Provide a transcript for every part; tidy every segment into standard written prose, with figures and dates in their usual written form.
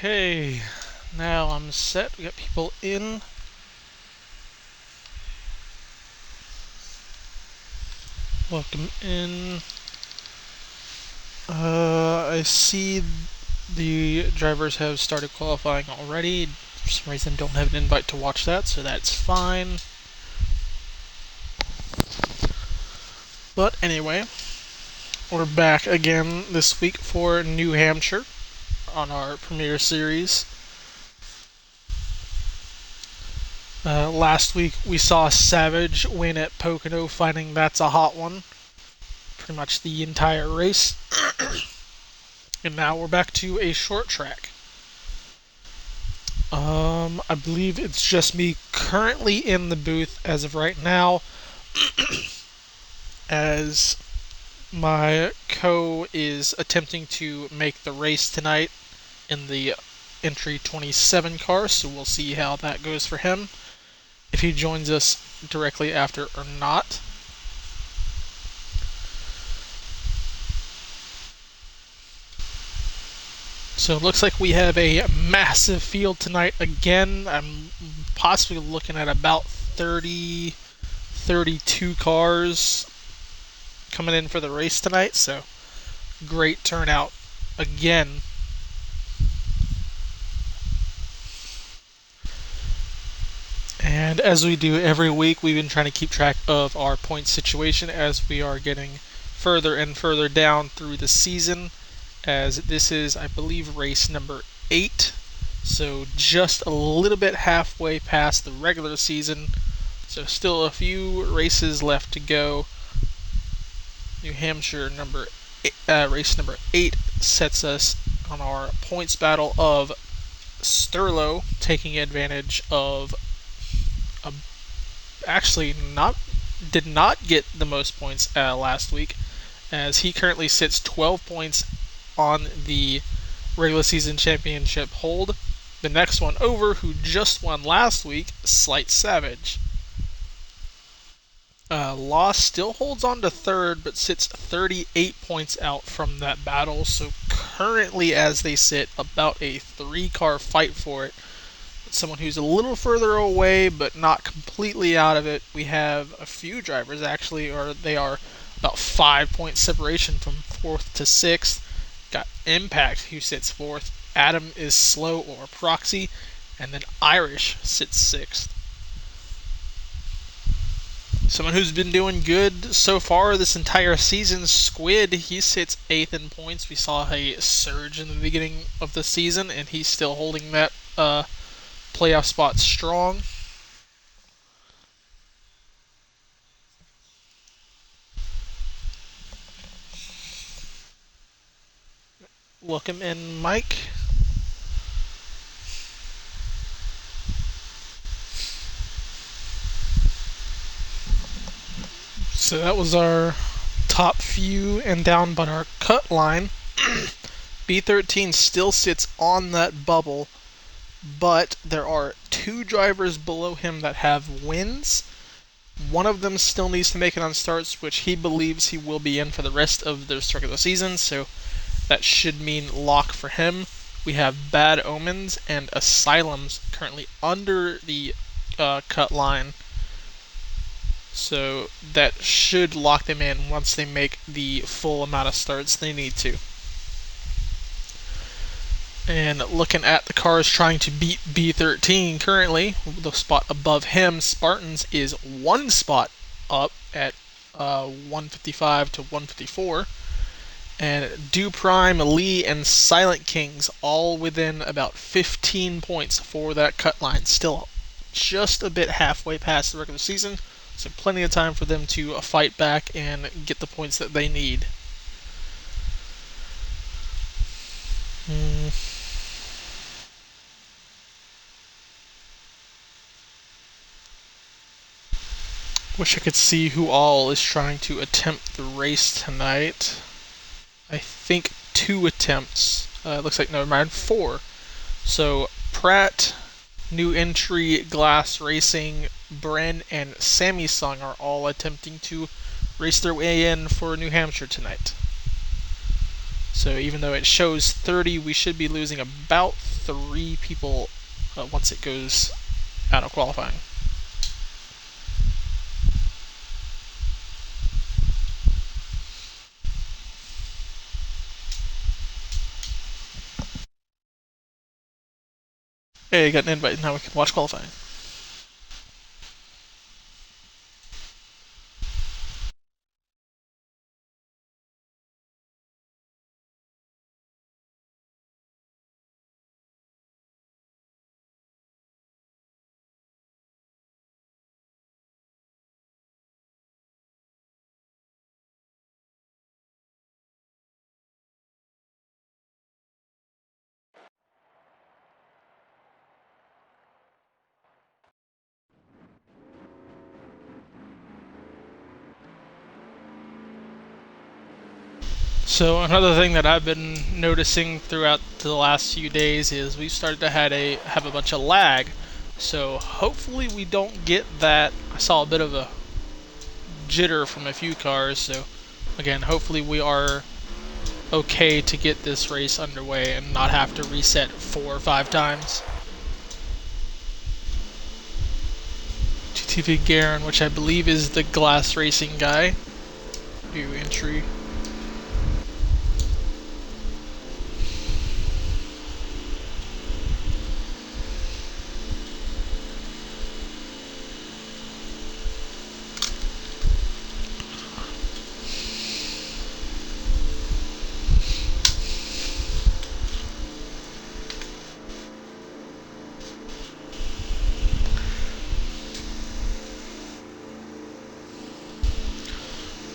Okay, now I'm set. We got people in. Welcome in. I see the drivers have started qualifying already. For some reason, don't have an invite to watch that, so that's fine. But anyway, we're back again this week for New Hampshire on our Premier Series. Last week we saw Savage win at Pocono, finding that's a hot one. Pretty much the entire race. And now we're back to a short track. I believe it's just me currently in the booth as of right now, as my co is attempting to make the race tonight in the entry 27 car, so we'll see how that goes for him, if he joins us directly after or not. So it looks like we have a massive field tonight again. I'm possibly looking at about 30, 32 cars coming in for the race tonight, so great turnout again. And as we do every week, we've been trying to keep track of our point situation as we are getting further and further down through the season, as this is, I believe, race number 8. So just a little bit halfway past the regular season. So still a few races left to go. New Hampshire race number 8 sets us on our points battle of Sterlo taking advantage of actually did not get the most points last week, as he currently sits 12 points on the regular season championship hold. The next one over, who just won last week, Slight Savage. Loss still holds on to third, but sits 38 points out from that battle. So currently, as they sit, about a 3-car fight for it. Someone who's a little further away, but not completely out of it. We have a few drivers actually, or they are about 5-point separation from 4th to 6th. Got Impact, who sits 4th. Adam is slow, or Proxy, and then Irish sits 6th. Someone who's been doing good so far this entire season, Squid, he sits 8th in points. We saw a surge in the beginning of the season, and he's still holding that playoff spot strong. Welcome in, Mike. So that was our top few, and down but our cut line. B13 still sits on that bubble, but there are 2 drivers below him that have wins. One of them still needs to make it on starts, which he believes he will be in for the rest of this regular season, so that should mean lock for him. We have Bad Omens and Asylums currently under the cut line, so that should lock them in once they make the full amount of starts they need to. And looking at the cars trying to beat B13 currently, the spot above him, Spartans is 1 spot up at 155 to 154. And Do Prime, Lee, and Silent Kings all within about 15 points for that cut line. Still just a bit halfway past the regular season, so plenty of time for them to fight back and get the points that they need. Wish I could see who all is trying to attempt the race tonight. I think 2 attempts. Looks like, never mind, 4. So Pratt, New Entry, Glass Racing, Bren, and Sammy Sung are all attempting to race their way in for New Hampshire tonight. So even though it shows 30, we should be losing about 3 people once it goes out of qualifying. Hey, you got an invite. Now we can watch qualifying. So another thing that I've been noticing throughout the last few days is we've started to have a bunch of lag. So hopefully we don't get that. I saw a bit of a jitter from a few cars. So again, hopefully we are okay to get this race underway and not have to reset 4 or 5 times. TTV Garen, which I believe is the glass racing guy. New entry.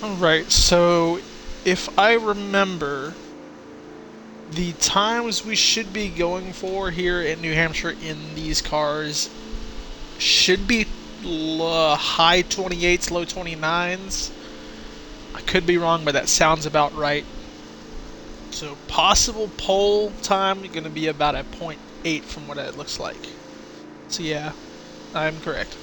Alright, so if I remember, the times we should be going for here in New Hampshire in these cars should be high 28s, low 29s. I could be wrong, but that sounds about right. So possible pole time going to be about a .8 from what it looks like. So yeah, I'm correct.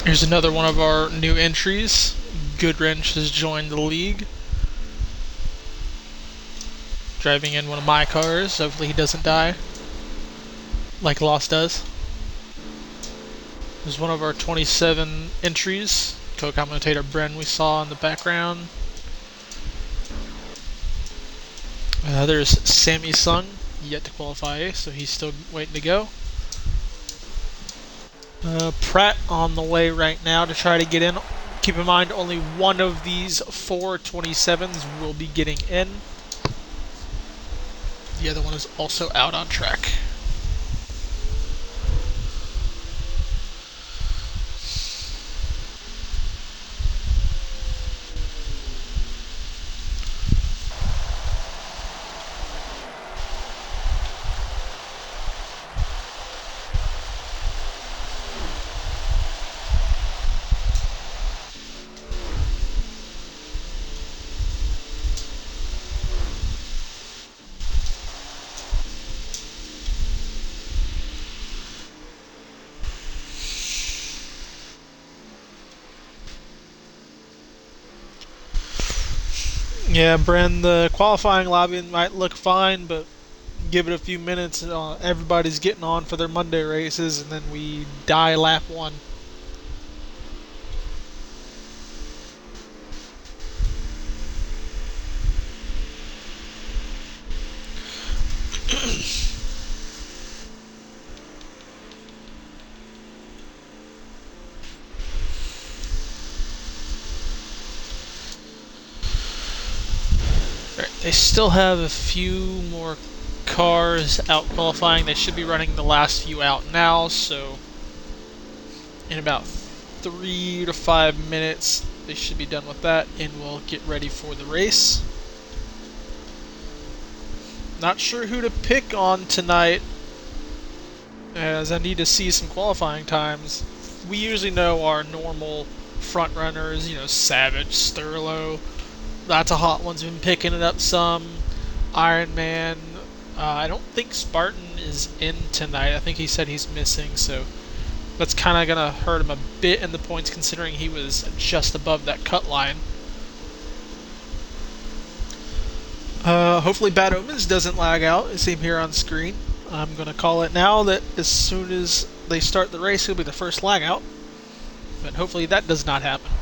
Here's another one of our new entries. Goodwrench has joined the league. Driving in one of my cars. Hopefully he doesn't die. Like Lost does. There's one of our 27 entries. Co-commentator Bren we saw in the background. There's Sammy Sung, yet to qualify, so he's still waiting to go. Pratt on the way right now to try to get in. Keep in mind, only one of these 4 27s will be getting in. The other one is also out on track. Yeah, Bren, the qualifying lobby might look fine, but give it a few minutes, everybody's getting on for their Monday races, and then we die lap 1. Right, they still have a few more cars out qualifying. They should be running the last few out now, so in about 3 to 5 minutes they should be done with that, and we'll get ready for the race. Not sure who to pick on tonight. as I need to see some qualifying times. We usually know our normal front runners, Savage, Sterlo. That's a hot one's been picking it up some. Iron Man. I don't think Spartan is in tonight. I think he said he's missing, so that's kind of going to hurt him a bit in the points considering he was just above that cut line. Hopefully Bad Omens doesn't lag out. It's same here on screen. I'm going to call it now that as soon as they start the race, he'll be the first lag out. But hopefully that does not happen.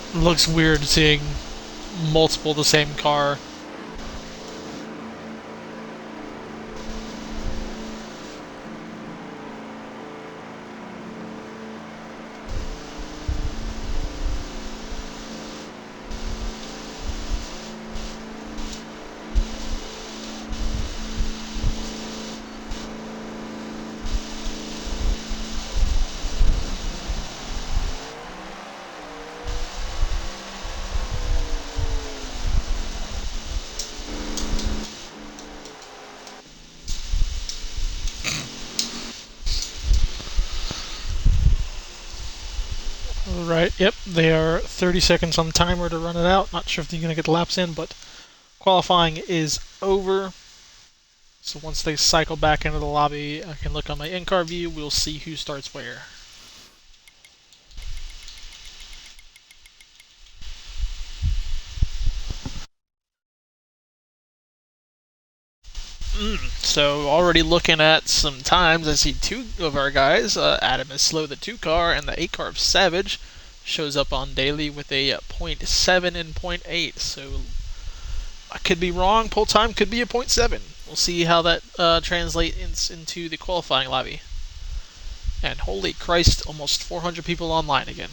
It looks weird seeing multiple the same car. Right, yep, they are 30 seconds on timer to run it out. Not sure if they're going to get the laps in, but qualifying is over. So once they cycle back into the lobby, I can look on my in-car view. We'll see who starts where. So already looking at some times, I see two of our guys. Adam is slow, the 2 car, and the 8 car of Savage shows up on daily with a .7 and .8. So I could be wrong. Pull time could be a .7. We'll see how that translates into the qualifying lobby. And holy Christ, almost 400 people online again.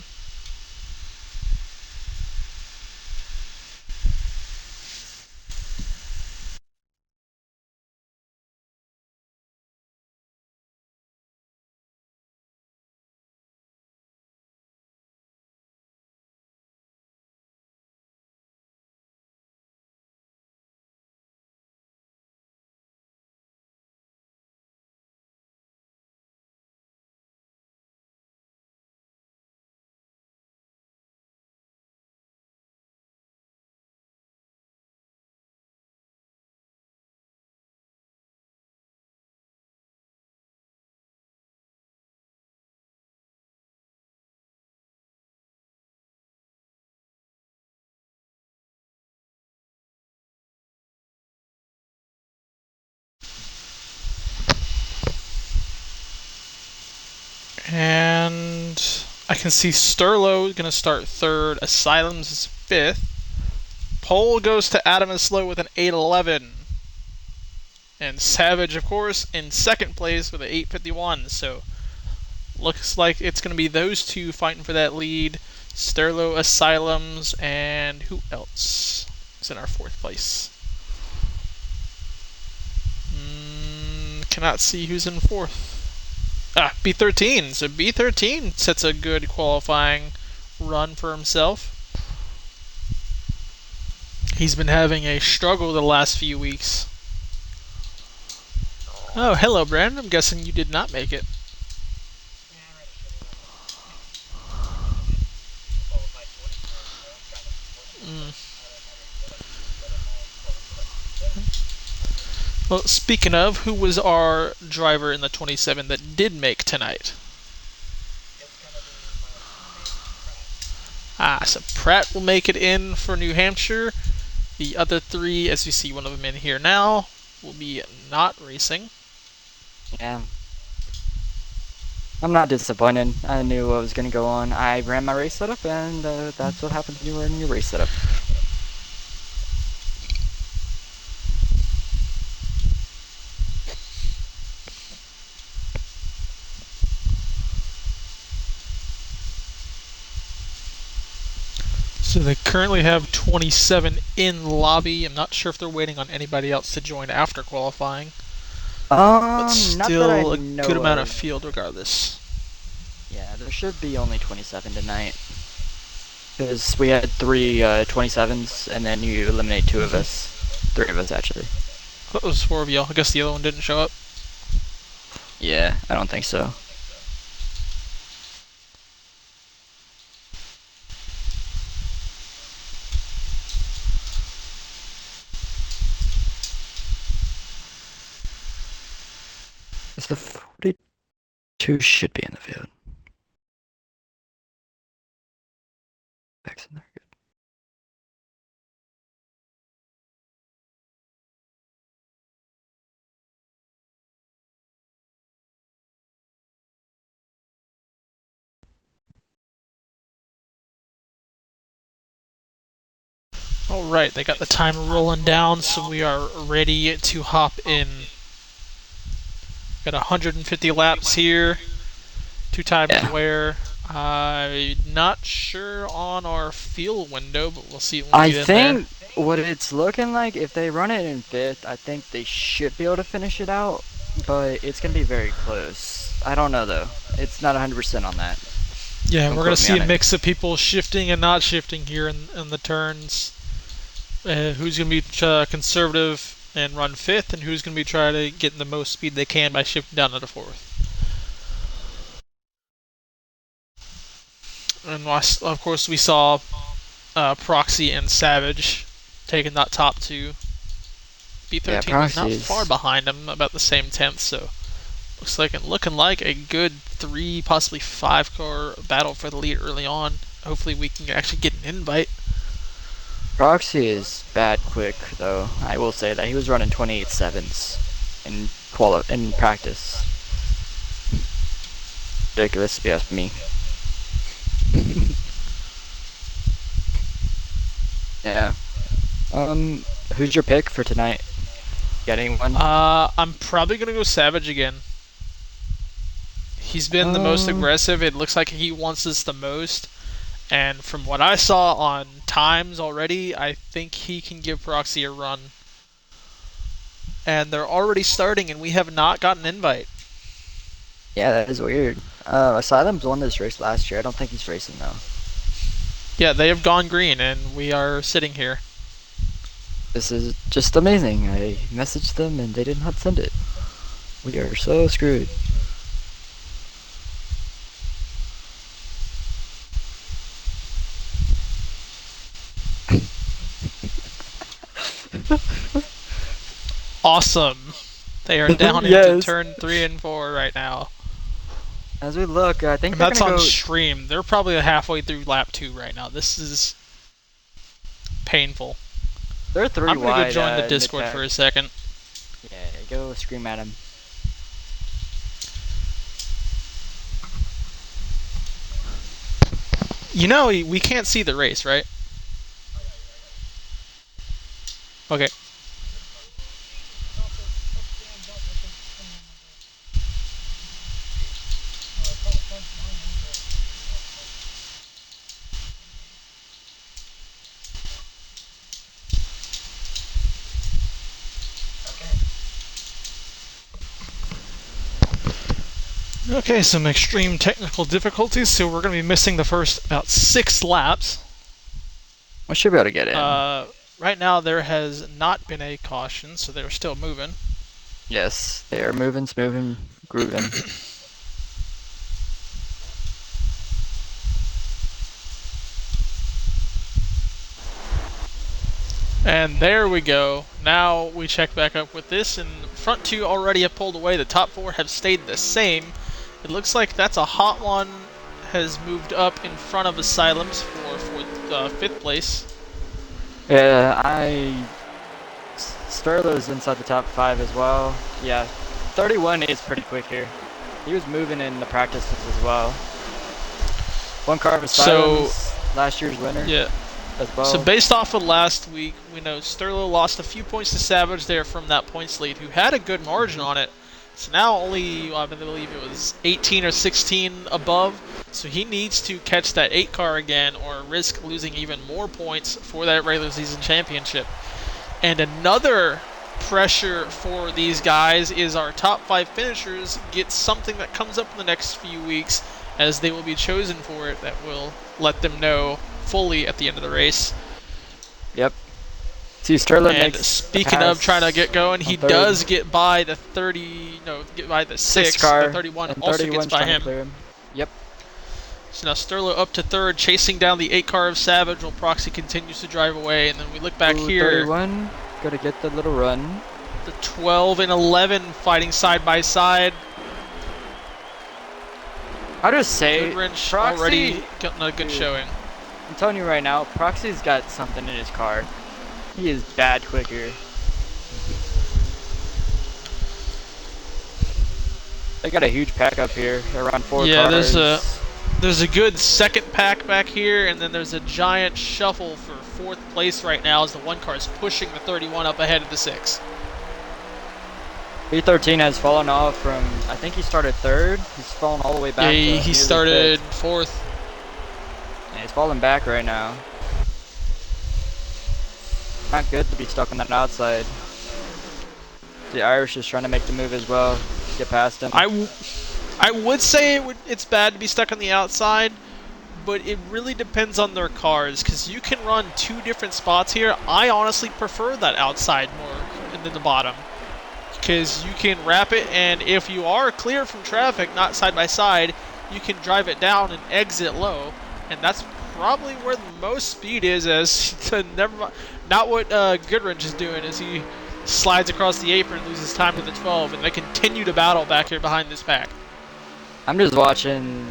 And I can see Sterlo going to start third. Asylums is fifth. Pole goes to Adam and Slow with an 8:11. And Savage, of course, in second place with an 8:51. So looks like it's going to be those two fighting for that lead. Sterlo, Asylums, and who else is in our fourth place? Cannot see who's in fourth. B13. So B13 sets a good qualifying run for himself. He's been having a struggle the last few weeks. Oh, hello, Brandon. I'm guessing you did not make it. Well, speaking of, who was our driver in the 27 that did make tonight? So Pratt will make it in for New Hampshire. The other three, as you see one of them in here now, will be not racing. Yeah. I'm not disappointed. I knew what was going to go on. I ran my race setup, and that's what happens when you run your race setup. So they currently have 27 in lobby. I'm not sure if they're waiting on anybody else to join after qualifying, but Not that I still a good know amount of of. field regardless. Yeah, there should be only 27 tonight. Because we had three 27s, and then you eliminate two of us. Three of us, actually. That was four of y'all. I guess the other one didn't show up. Yeah, I don't think so. Is the 42 should be in the field. Back's in there. Good. Alright, they got the time rolling down, so we are ready to hop in. Got 150 laps here, 2 times Yeah. wear. I'm not sure on our fuel window, but we'll see when we I get in there. think what it's looking like, if they run it in fifth, I think they should be able to finish it out, but it's going to be very close. I don't know, though. It's not 100% on that. Yeah, Don't we're going quote to me see on a it. mix of people shifting and not shifting here in the turns. Who's going to be conservative and run fifth, and who's going to be trying to get the most speed they can by shifting down to the fourth. And of course, we saw Proxy and Savage taking that top two. Yeah, B13 was not far Proxies. behind him, about the same tenth, so looking like a good 3, possibly 5 car battle for the lead early on. Hopefully, we can actually get an invite. Proxy is bad quick, though. I will say that. He was running 28 sevens in practice. Ridiculous, if you ask me. Yeah. Who's your pick for tonight? Got anyone? I'm probably gonna go Savage again. He's been the most Um, aggressive. It looks like he wants this the most. And from what I saw on times already, I think he can give Proxy a run. And they're already starting, and we have not gotten an invite. yeah, that is weird. Asylum's won this race last year. I don't think he's racing though. Yeah, they have gone green, and we are sitting here. This is just amazing. I messaged them and they did not send it. We are so screwed. Awesome. They are down into Yes. turn 3 and 4 right now. As we look, I think And they're that's gonna on go. stream. They're probably halfway through lap 2 right now. This is painful. They're three I'm going to go wide. join the Discord Mid-pack. for a second. Yeah, go scream at him. You know, we can't see the race, right? Okay. Okay, some extreme technical difficulties, so we're going to be missing the first about 6 laps. We should be able to get in. Right now, there has not been a caution, so they're still moving. Yes, they are moving, smoothing, grooving. And there we go. Now we check back up with this, and front 2 already have pulled away. The top 4 have stayed the same. It looks like that's a hot one has moved up in front of Asylums for 5th place. Yeah, Sterlo's inside the top 5 as well. Yeah, 31 is pretty quick here. He was moving in the practices as well. One car of Asylums, last year's winner. Yeah. As well. So based off of last week, we know Sterlo lost a few points to Savage there from that points lead, who had a good margin on it. So now only, I believe it was 18 or 16 above. So he needs to catch that 8 car again or risk losing even more points for that regular season championship. And another pressure for these guys is our top 5 finishers get something that comes up in the next few weeks, as they will be chosen for it, that will let them know fully at the end of the race. Yep. See, Sterling And makes speaking of trying to get going, he does get by the 6 car. The 31 and also gets by him. Yep. So now Sterlo up to 3rd, chasing down the 8 car of Savage while Proxy continues to drive away. And then we look back here. 31, gotta get the little run. The 12 and 11 fighting side by side. I'll just say, Goodwrench Proxy, already getting a good showing. I'm telling you right now, Proxy's got something in his car. He is bad quicker. They got a huge pack up here, around 4 cars. Yeah, there's a good second pack back here, and then there's a giant shuffle for 4th place right now as the 1 car is pushing the 31 up ahead of the 6. B13 has fallen off from, I think he started 3rd. He's fallen all the way back. Yeah, he started 5th. 4th. Yeah, he's falling back right now. Not good to be stuck on that outside. The Irish is trying to make the move as well. Get past him. I would say it's bad to be stuck on the outside, but it really depends on their cars, because you can run 2 different spots here. I honestly prefer that outside more than the bottom, because you can wrap it, and if you are clear from traffic, not side by side, you can drive it down and exit low, and that's probably where the most speed is. As not what Goodwrench is doing, as he slides across the apron and loses time to the 12, and they continue to battle back here behind this pack. I'm just watching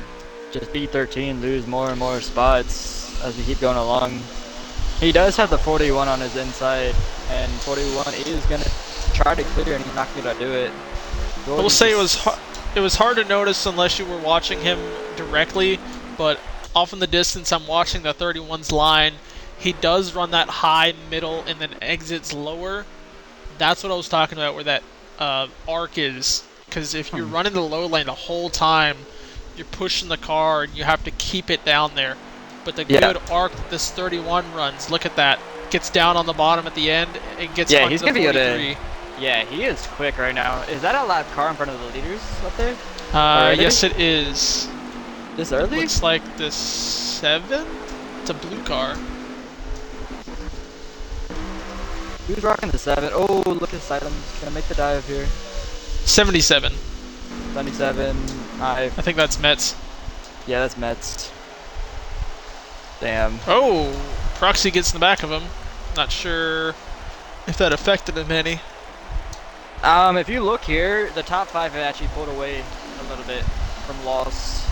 B13 lose more and more spots as we keep going along. He does have the 41 on his inside, and 41 is going to try to clear, and he's not going to do it. I will say it was hard to notice unless you were watching him directly, but off in the distance I'm watching the 31's line. He does run that high middle and then exits lower. That's what I was talking about, where that arc is. Because if you're running the low lane the whole time, you're pushing the car and you have to keep it down there. But the good arc that this 31 runs, look at that, gets down on the bottom at the end and gets he's onto the gonna 43. Be able to, yeah, he is quick right now. Is that a lap car in front of the leaders up there? Yes, it is. This early? Looks like the 7th. It's a blue car. Who's rocking the 7? Oh, look at Silems. Gonna make the dive here. 77. 77. I think that's Mets. Yeah, that's Mets. Damn. Oh, Proxy gets in the back of him. Not sure if that affected him any. If you look here, the top 5 have actually pulled away a little bit from loss.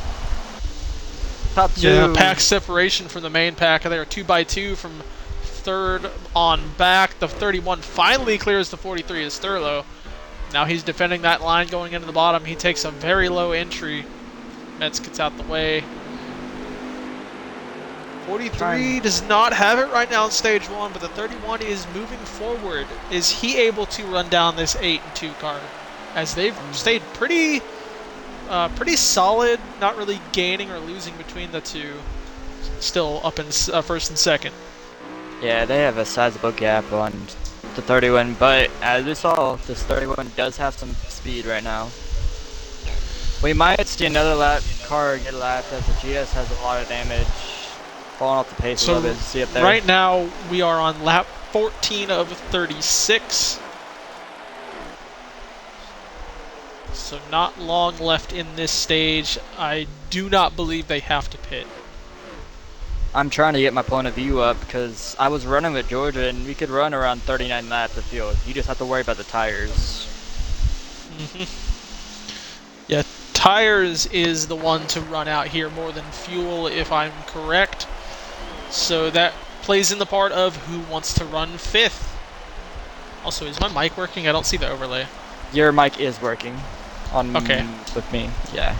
Top 2. Yeah, pack separation from the main pack. They are 2 by 2 from 3rd on back. The 31 finally clears the 43 as Sterlo. Now he's defending that line going into the bottom. He takes a very low entry. Metz gets out the way. 43 does not have it right now in stage 1, but the 31 is moving forward. Is he able to run down this 8 and 2 car? As they've stayed pretty solid, not really gaining or losing between the two. Still up in 1st and 2nd. Yeah, they have a sizable gap on the 31, but as we saw, this 31 does have some speed right now. We might see another car get lapped, as the GS has a lot of damage. Falling off the pace a little bit. See up there. Right now, we are on lap 14 of 36. So not long left in this stage. I do not believe they have to pit. I'm trying to get my point of view up because I was running with Georgia and we could run around 39 laps of field. You just have to worry about the tires. Yeah, tires is the one to run out here more than fuel, if I'm correct. So that plays in the part of who wants to run 5th. Also, is my mic working? I don't see the overlay. Your mic is working. With me, yeah.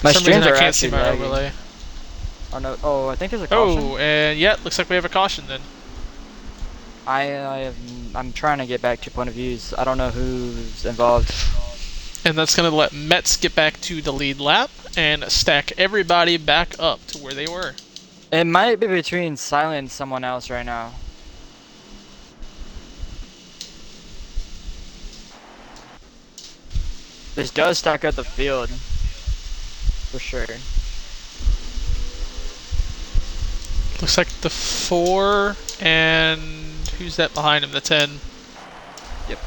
My streams I can't see my overlay. Oh no! Oh, I think there's a caution. Oh, and yeah, looks like we have a caution then. I'm trying to get back to point of views. I don't know who's involved. And that's going to let Mets get back to the lead lap and stack everybody back up to where they were. It might be between Silent and someone else right now. This does stack up the field. For sure. Looks like the 4 and who's that behind him? The 10. Yep.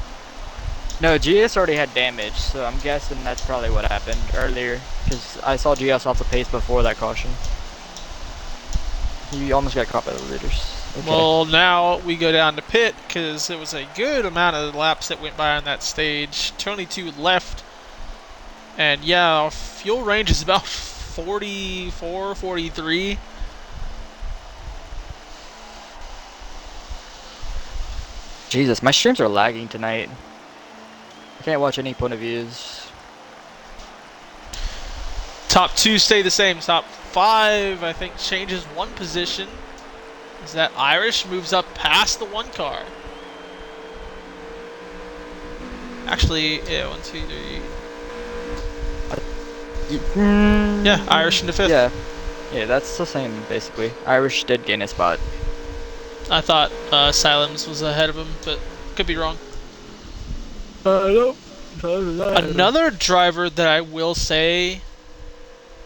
No, GS already had damage, so I'm guessing that's probably what happened earlier. Because I saw GS off the pace before that caution. He almost got caught by the leaders. Okay. Well, now we go down to pit because it was a good amount of laps that went by on that stage. 22 left. And yeah, our fuel range is about 44, 43. Jesus, my streams are lagging tonight. I can't watch any point of views. Top 2 stay the same. Top 5, I think, changes 1 position. Is that Irish moves up past the 1 car. Actually, yeah, 1, 2, 3. Yeah, Irish in the 5th. Yeah, that's the same basically. Irish did gain a spot. I thought Silems was ahead of him, but could be wrong. Another driver that I will say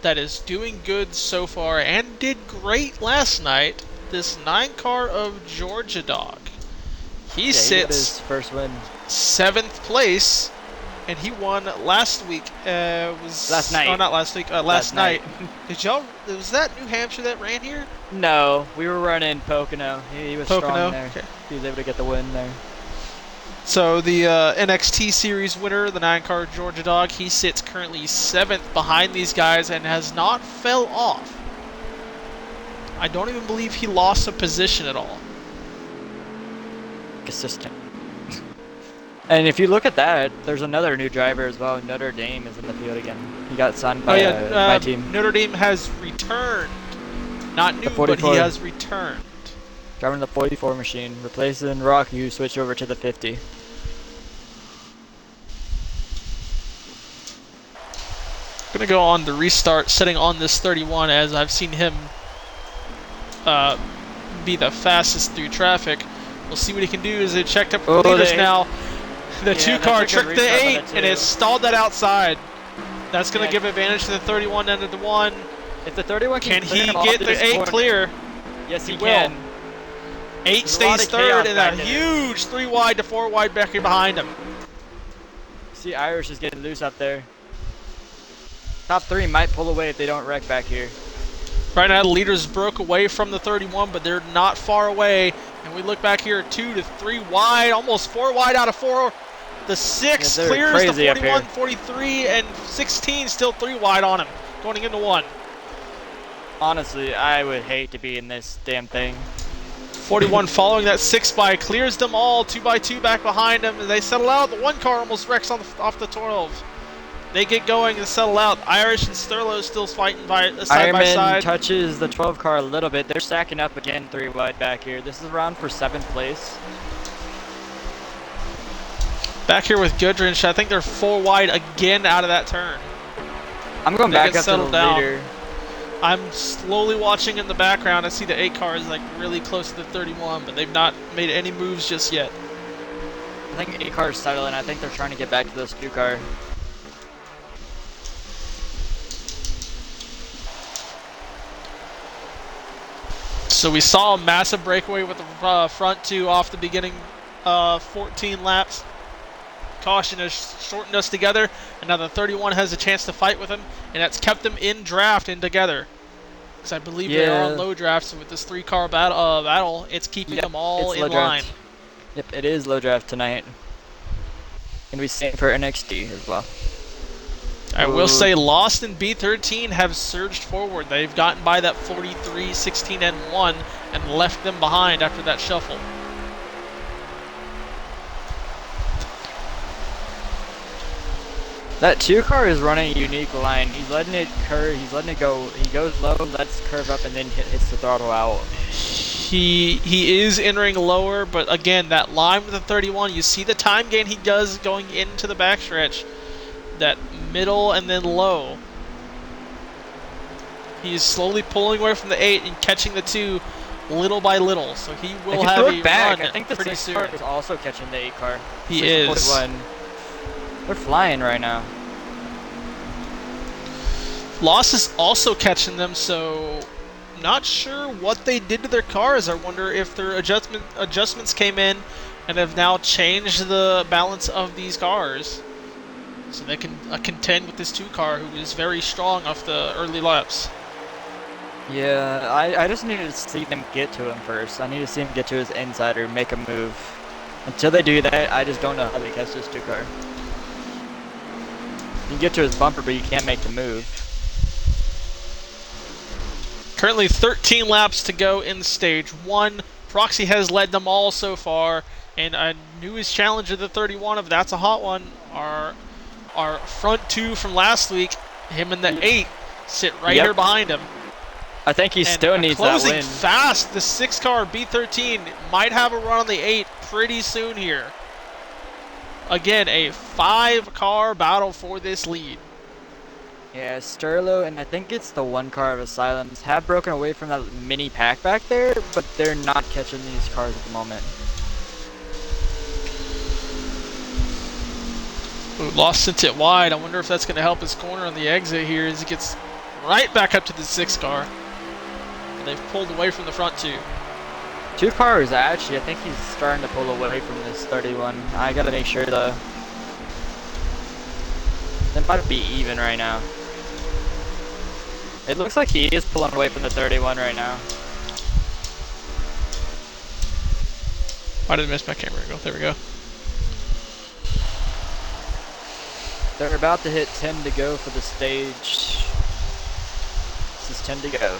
that is doing good so far and did great last night, this 9 car of Georgia Dog. He sits his first win. 7th place, and he won last week. Last night. Oh, not last week. Last night. Did y'all? Was that New Hampshire that ran here? No, we were running Pocono. He was strong there. Okay. He was able to get the win there. So the NXT Series winner, the 9 car Georgia Dog, he sits currently 7th behind these guys and has not fell off. I don't even believe he lost a position at all. Consistent. And if you look at that, there's another new driver as well. Notre Dame is in the field again. He got signed by my team. Notre Dame has returned. Not new, but he has returned. Driving the 44 machine, replacing Rocky, who switched over to the 50. Gonna go on the restart, setting on this 31 as I've seen him be the fastest through traffic. We'll see what he can do as they checked up for leaders now. The 2 car tricked the 8 and it stalled that outside. That's gonna give advantage to the 31 and the 1. If the 31 can he get the 8 clear? Yes, he can. 8 stays 3rd and a huge 3 wide to 4 wide back here behind him. See, Irish is getting loose up there. Top 3 might pull away if they don't wreck back here. Right now, the leaders broke away from the 31, but they're not far away. And we look back here, 2 to 3 wide, almost 4 wide out of 4. The 6 clears the 41, 43, and 16 still 3 wide on him, going into 1. Honestly, I would hate to be in this damn thing. 41 following that 6 by, clears them all, 2 by 2 back behind him. They settle out. The 1 car almost wrecks off the 12. They get going and settle out. Irish and Sterlo still fighting side by side. Ironman touches the 12 car a little bit. They're stacking up again 3 wide back here. This is around for 7th place. Back here with Goodrich, I think they're 4 wide again out of that turn. I'm going back up to the leader. I'm slowly watching in the background. I see the 8 car is like really close to the 31, but they've not made any moves just yet. I think 8 cars settling. I think they're trying to get back to this 2 car. So we saw a massive breakaway with the front 2 off the beginning 14 laps. Caution has shortened us together, and now the 31 has a chance to fight with him, and that's kept them in draft and together. Because I believe they are on low draft, so with this 3 car battle, it's keeping them all in line. Yep, it is low draft tonight. And we same for NXT as well. I will say Lost and B13 have surged forward. They've gotten by that 43, 16, and 1 and left them behind after that shuffle. That 2 car is running a unique line. He's letting it curve, he's letting it go. He goes low, lets curve up, and then hits the throttle out. He is entering lower, but again, that line with the 31, you see the time gain he does going into the backstretch. that middle and then low. He's slowly pulling away from the 8 and catching the 2 little by little. So he will have a back, run I think the pretty 6 soon. car is also catching the 8 car. He is. 641. They're flying right now. Loss is also catching them, so not sure what they did to their cars. I wonder if their adjustments came in and have now changed the balance of these cars, so they can contend with this 2 car, who is very strong off the early laps. Yeah, I just need to see them get to him first. I need to see him get to his insider, make a move. Until they do that, I just don't know how they catch this 2 car. You can get to his bumper, but you can't make the move. Currently 13 laps to go in stage 1. Proxy has led them all so far, and a newest challenger, the 31, if that's a hot one, our front 2 from last week, him and the 8, sit right here behind him. I think he still needs that win. Closing fast, the 6 car B13 might have a run on the 8 pretty soon here. Again, a 5 car battle for this lead. Yeah, Sterlo and I think it's the 1 car of Asylums have broken away from that mini pack back there, but they're not catching these cars at the moment. Ooh, lost sent it wide. I wonder if that's going to help his corner on the exit here as he gets right back up to the 6 car. And they've pulled away from the front 2. 2 cars actually. I think he's starting to pull away from this 31. I gotta make sure they might be even right now. It looks like he is pulling away from the 31 right now. Why did I miss my camera angle? There we go. They're about to hit 10 to go for the stage. This is 10 to go.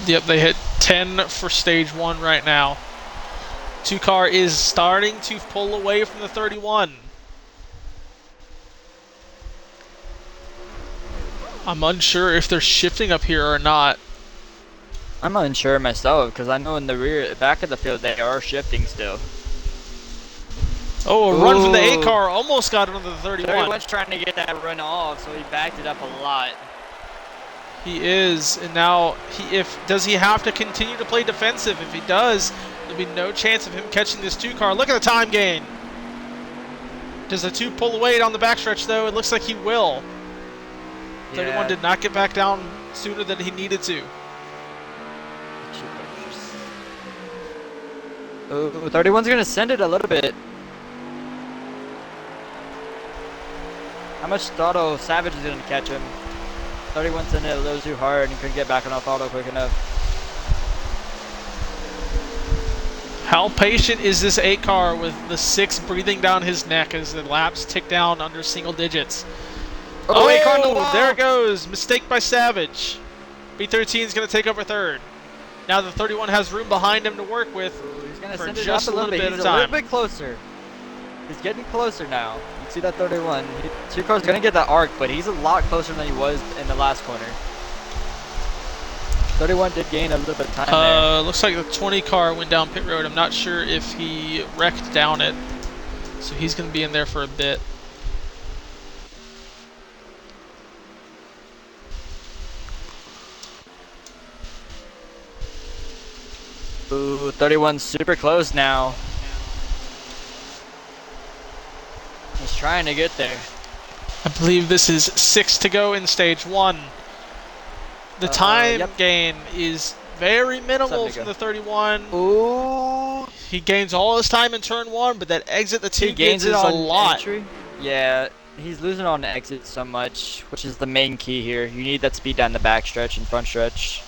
Yep, they hit 10 for stage 1 right now. 2 car is starting to pull away from the 31. I'm unsure if they're shifting up here or not. I'm unsure myself because I know in the back of the field they are shifting still. Oh, a run from the 8 car almost got it on the 31. 31's trying to get that run off, so he backed it up a lot. He is, and now does he have to continue to play defensive? If he does, there'll be no chance of him catching this 2 car. Look at the time gain. Does the 2 pull away on the backstretch though? It looks like he will. 31 did not get back down sooner than he needed to. Oh, 31's gonna send it a little bit. How much auto Savage is gonna catch him? 31 sent it a little too hard and couldn't get back on off auto quick enough. How patient is this 8 car with the 6 breathing down his neck as the laps tick down under single digits? Oh, 8 car on the wall. There it goes. Mistake by Savage. B13 is going to take over 3rd. Now the 31 has room behind him to work with. Ooh, he's gonna for send it just up a little bit He's of time. a little bit closer. He's getting closer now. You see that 31. 2 car's gonna get that arc, but he's a lot closer than he was in the last corner. 31 did gain a little bit of time there. Looks like the 20 car went down pit road. I'm not sure if he wrecked down it. So he's going to be in there for a bit. Ooh, 31's super close now. He's trying to get there. I believe this is 6 to go in stage 1. The time gain is very minimal from the 31. Ooh. He gains all his time in turn 1, but that exit the 2 gains is it a on lot. Entry. Yeah, he's losing on exit so much, which is the main key here. You need that speed down the back stretch and front stretch.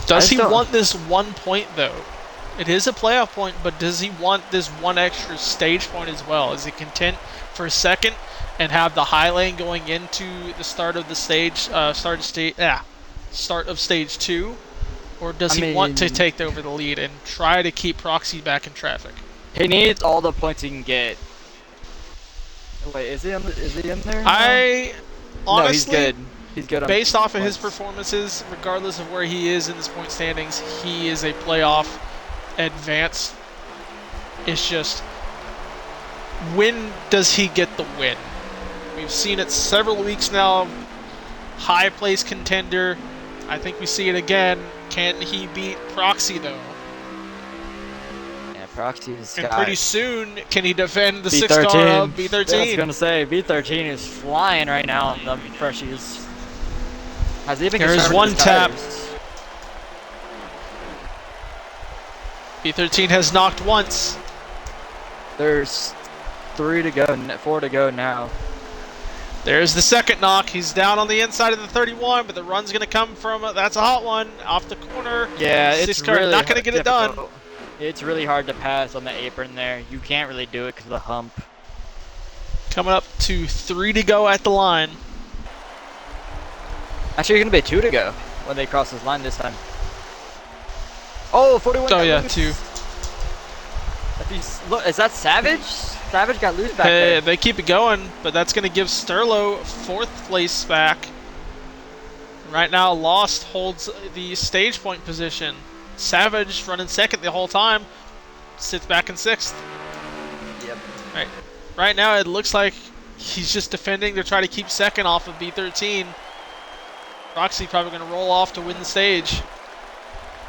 Does he want this 1 point though? It is a playoff point, but does he want this 1 extra stage point as well? Is he content for a second and have the high lane going into the start of the stage, start of stage 2, or does he want to take over the lead and try to keep Proxy back in traffic? He needs all the points he can get. Wait, is he in there? Honestly, no, he's good. He's good. Based off of his performances, regardless of where he is in this point standings, he is a playoff advanced It's just, when does he get the win? We've seen it several weeks now. High place contender. I think we see it again. Can he beat Proxy though? Yeah, Proxy's And got pretty soon, can he defend the B13. 6 car of I was B13? gonna say B13 is flying right now on the freshies. Has even There's confirmed one his tap. tires. B13 has knocked once. There's 3 to go, 4 to go now. There's the second knock. He's down on the inside of the 31, but the run's going to come from, that's a hot one, off the corner. Yeah, it's Six car really not going to get it done. difficult. It's really hard to pass on the apron there. You can't really do it because of the hump. Coming up to 3 to go at the line. Actually, it's going to be 2 to go when they cross this line this time. Oh, 41. Oh, yeah, loose. 2. Look, is that Savage? Savage got loose back Hey, there. they keep it going, but that's going to give Sterlo 4th place back. Right now, Lost holds the stage point position. Savage running 2nd the whole time, sits back in 6th. Yep. Right now, it looks like he's just defending to try to keep 2nd off of B13. Roxy probably going to roll off to win the stage.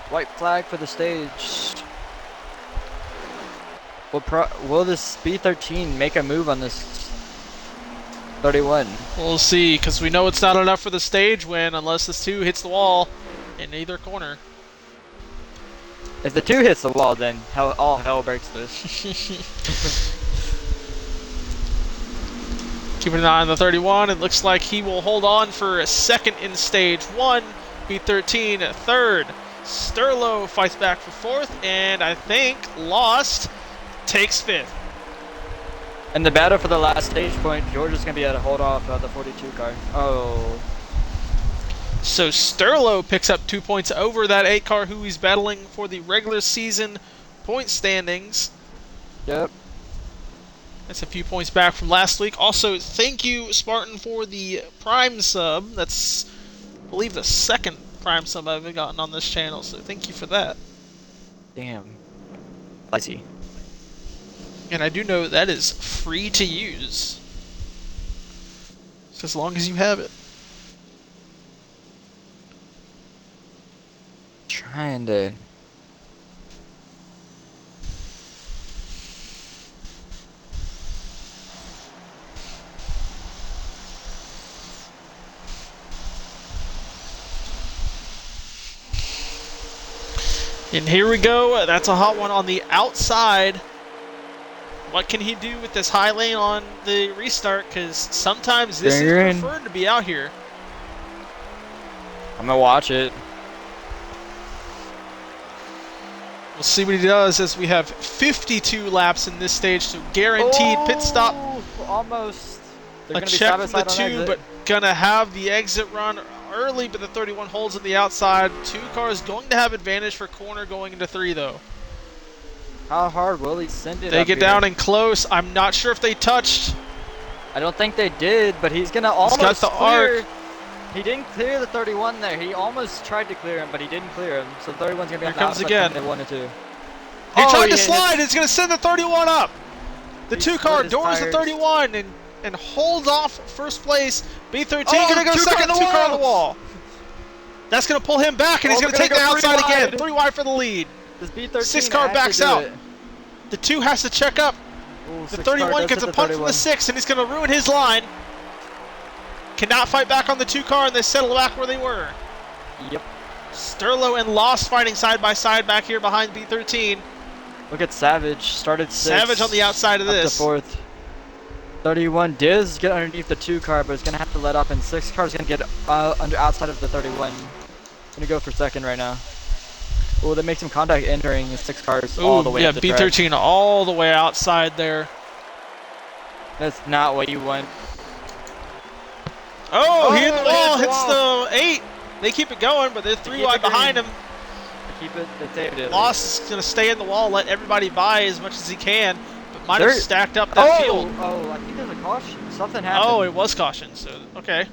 White flag for the stage. Will this B13 make a move on this 31? We'll see, because we know it's not enough for the stage win unless this 2 hits the wall in either corner. If the 2 hits the wall, then all hell breaks loose. Keeping an eye on the 31, it looks like he will hold on for a 2nd in stage 1. B13 3rd. Sterlo fights back for 4th, and I think Lost takes 5th. And the battle for the last stage point, George is going to be able to hold off the 42 car. Oh. So Sterlo picks up 2 points over that 8 car who he's battling for the regular season point standings. Yep. That's a few points back from last week. Also, thank you, Spartan, for the Prime sub. That's, I believe, the 2nd Prime sub I've gotten on this channel, so thank you for that. Damn. Spicy. And I do know that is free to use. Just as long as you have it. Trying to... And here we go. That's a hot one on the outside. What can he do with this high lane on the restart? Because sometimes this is preferred to be out here. I'm going to watch it. We'll see what he does as we have 52 laps in this stage, so guaranteed pit stop. Almost. A check from the 2, but gonna have the exit run early, but the 31 holds on the outside. 2 cars going to have advantage for corner going into 3, though. How hard will he send it? They get down and close. I'm not sure if they touched. I don't think they did, but he's gonna almost got the clear. arc. He didn't clear the 31 there. He almost tried to clear him, but he didn't clear him. So the 31's gonna be Here on the comes outside again. They wanted to. He tried to slide. It's gonna send the 31 up. The 2 car doors the 31 and holds off first place. B13 gonna go 2nd. 2 car on the wall. That's gonna pull him back, and he's gonna take the outside again. 3 wide for the lead. This B13 6 car backs out. it. The 2 has to check up. Ooh, The 6 car 31 does gets hit a punt from the 6, and he's going to ruin his line. Cannot fight back on the 2 car, and they settle back where they were. Yep. Sterlo and Lost fighting side by side back here behind B13. Look at Savage. Started 6th. Savage on the outside of this. Up to 4th. 31 does get underneath the 2 car, but it's going to have to let up, and 6 car is going to get outside of the 31. Going to go for 2nd right now. Oh, that makes some contact entering the 6 cars all the way up the track. B13 all the way outside there. That's not what you want. Oh, he hit the wall, hits the 8. They keep it going, but they're 3 wide behind him. Keep it, they saved it. Lost is going to stay in the wall, let everybody by as much as he can, but might have stacked up that field. Oh, I think there's a caution. Something happened. Oh, it was caution, so, okay.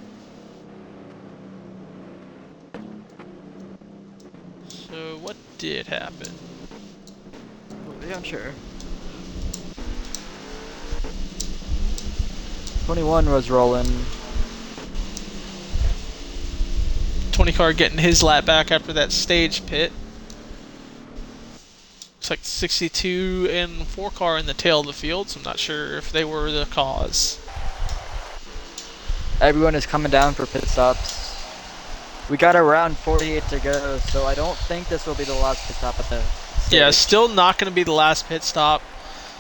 So what did happen? Yeah, I'm sure. 21 was rolling. 20 car getting his lap back after that stage pit. Looks like 62 and 4 car in the tail of the field, so I'm not sure if they were the cause. Everyone is coming down for pit stops. We got around 48 to go, so I don't think this will be the last pit stop at the stage. Yeah, still not going to be the last pit stop.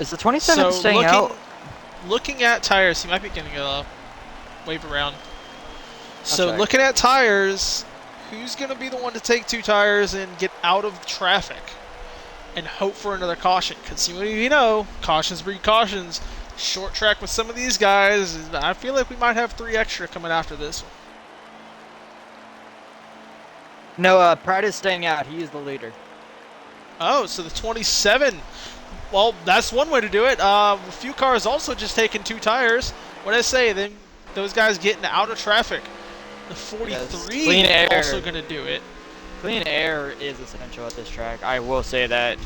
Is the 27 So staying out? looking at tires, he might be getting a wave around. So check. looking at tires, who's going to be the one to take 2 tires and get out of traffic and hope for another caution? Because you know, cautions breed cautions. Short track with some of these guys, I feel like we might have 3 extra coming after this one. No, Pratt is staying out. He is the leader. Oh, so the 27. Well, that's one way to do it. A few cars also just taking 2 tires. What did I say? Then those guys getting out of traffic. The 43 Clean air. is also going to do it. Clean air is essential at this track. I will say that.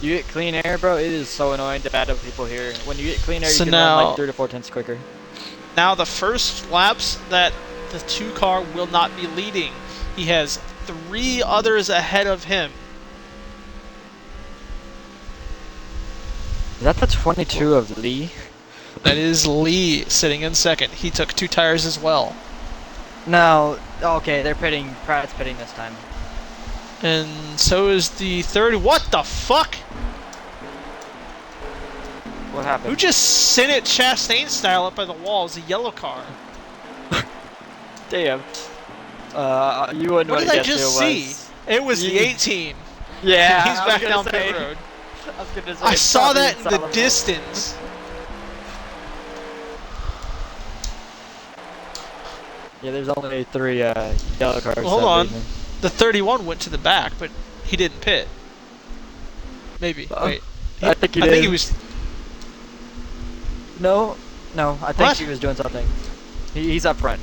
You get clean air, bro, it is so annoying to battle people here. When you get clean air, So you can now- run like 3 to 4 tenths quicker. Now the first laps that the 2 car will not be leading. He has 3 others ahead of him. Is that the 22 of Lee? That is Lee sitting in second. He took 2 tires as well. No. Okay, they're pitting. Pratt's pitting this time. And so is the 30. What the fuck? What happened? Who just sent it Chastain style up by the wall? It was a yellow car. Damn. You wouldn't What want did to I guess just who it see? was. It was the You- 18. Yeah, He's I was back gonna down say- pit road. I was gonna say I it's saw probably that in the Solomon. distance. Yeah, there's only 3 yellow cars. Well, hold that on. lead me. The 31 went to the back, but he didn't pit. Maybe. Wait. I think he I think did. he was. No, I think What? he was doing something. He's up front.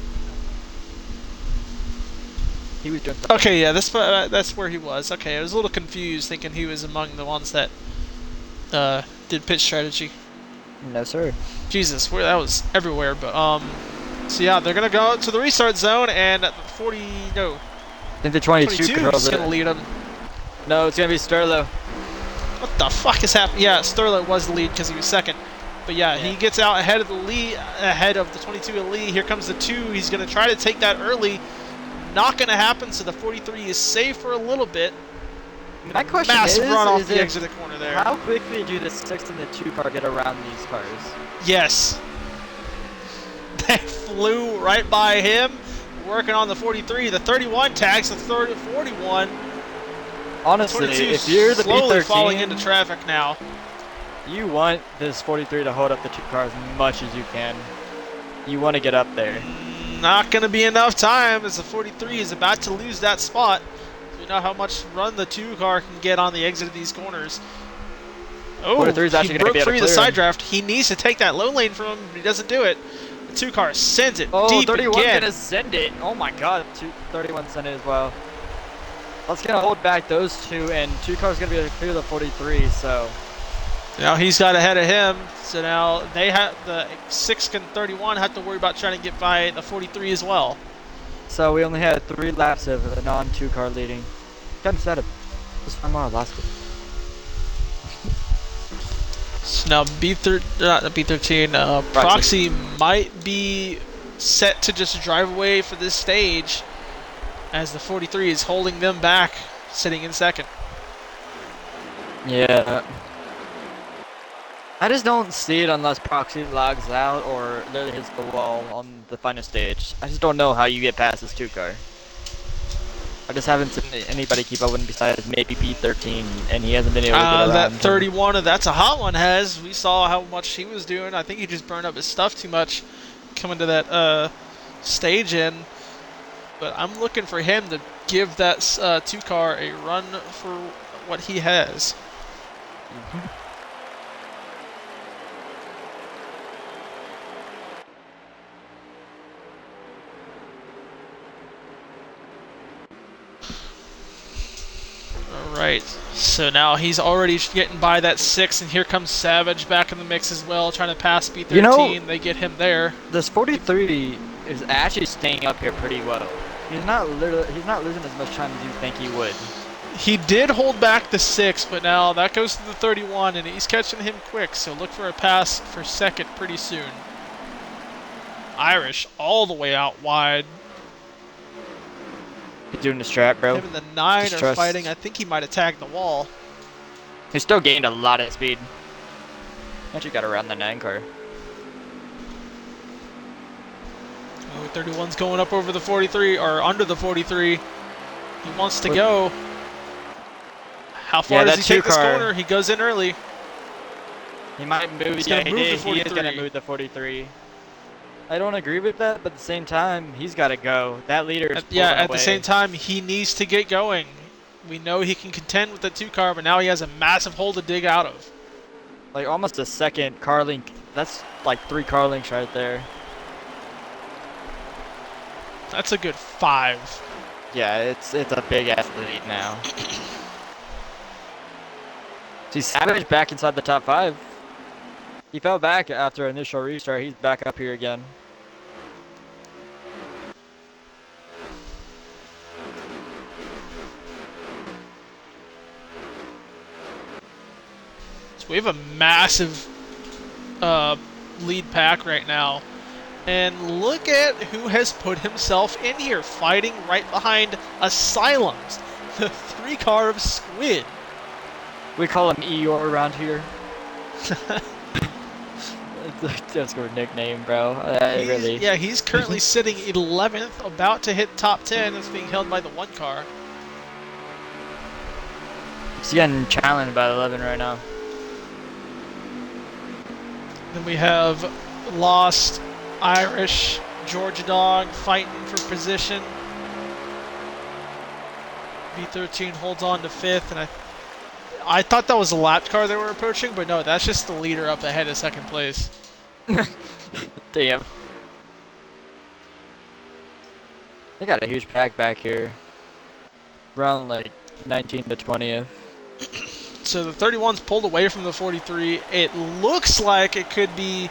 He was doing something. Okay, yeah, that's where he was. Okay, I was a little confused, thinking he was among the ones that did pit strategy. No, sir. Jesus, that was everywhere. But so yeah, they're gonna go to the restart zone, and at the 40, no, I think the 22 22 controls is it. gonna lead him. No, it's gonna be Sterlo. What the fuck is happening? Yeah, Sterling was the lead because he was second. But yeah, he gets out ahead of the lead, ahead of the 22 of Lee. Here comes the 2. He's going to try to take that early. Not going to happen, so the 43 is safe for a little bit. My question Massive run off is the if- exit corner there. How quickly do the 6 and the 2 car get around these cars? Yes. They flew right by him, working on the 43. The 31 tags the 41. Honestly, 22 if you're the slowly P13, falling into traffic now. you want this 43 to hold up the 2 cars as much as you can. You want to get up there. Not going to be enough time as the 43 is about to lose that spot. We know how much run the 2 car can get on the exit of these corners. Oh, 43 is actually he gonna broke be able to free of the clear side him. draft. He needs to take that low lane from him, but he doesn't do it. The 2 car sends it Oh, deep 31's again. gonna send it. Oh my god, 31 sent it as well. That's gonna hold back those 2, and 2 cars gonna be able to clear the 43, so. Now he's got ahead of him, so now they have the 6 and 31 have to worry about trying to get by the 43 as well. So we only had 3 laps of a non-2 car leading. Kind of sad. This time on last week. So now B13, Proxy might be set to just drive away for this stage, as the 43 is holding them back, sitting in second. Yeah. I just don't see it unless Proxy logs out or literally hits the wall on the final stage. I just don't know how you get past this 2 car. I just haven't seen anybody keep up with him besides maybe B13, and he hasn't been able to get around. That 31, that's a hot one, has. We saw how much he was doing. I think he just burned up his stuff too much coming to that stage in. But I'm looking for him to give that 2 car a run for what he has. Alright, so now he's already getting by that 6, and here comes Savage back in the mix as well, trying to pass B13. You know, They get him there. this 43 is actually staying up here pretty well. He's not losing as much time as you think he would. He did hold back the 6, but now that goes to the 31, and he's catching him quick, so look for a pass for second pretty soon. Irish all the way out wide. He's doing the strap, bro. Him and the 9 Just are trust. fighting. I think he might have tagged the wall. He still gained a lot of speed. Actually got around the 9 car. Oh, 31's going up over the 43, or under the 43. He wants to go. How far does he take this corner? He goes in early. He might move. He's Yeah, gonna move the 43. He is going to move the 43. I don't agree with that, but at the same time, he's got to go. That leader is at the same time, he needs to get going. We know he can contend with the 2 car, but now he has a massive hole to dig out of. Like almost a second car link. That's like 3 car links right there. That's a good 5. Yeah, it's a big ass lead now. See, Savage back inside the top 5. He fell back after initial restart. He's back up here again. So we have a massive lead pack right now. And look at who has put himself in here, fighting right behind Asylums, the 3 car of Squid. We call him Eeyore around here. That's a nickname, bro. Really. Yeah, he's currently sitting 11th, about to hit top 10. It's being held by the 1 car. He's getting challenged by 11 right now. Then we have Lost, Irish, Georgia Dog fighting for position. V13 holds on to 5th, and I thought that was a lap car they were approaching, but no, that's just the leader up ahead of 2nd place. Damn. They got a huge pack back here. Around like 19 to 20th. So the 31's pulled away from the 43. It looks like it could be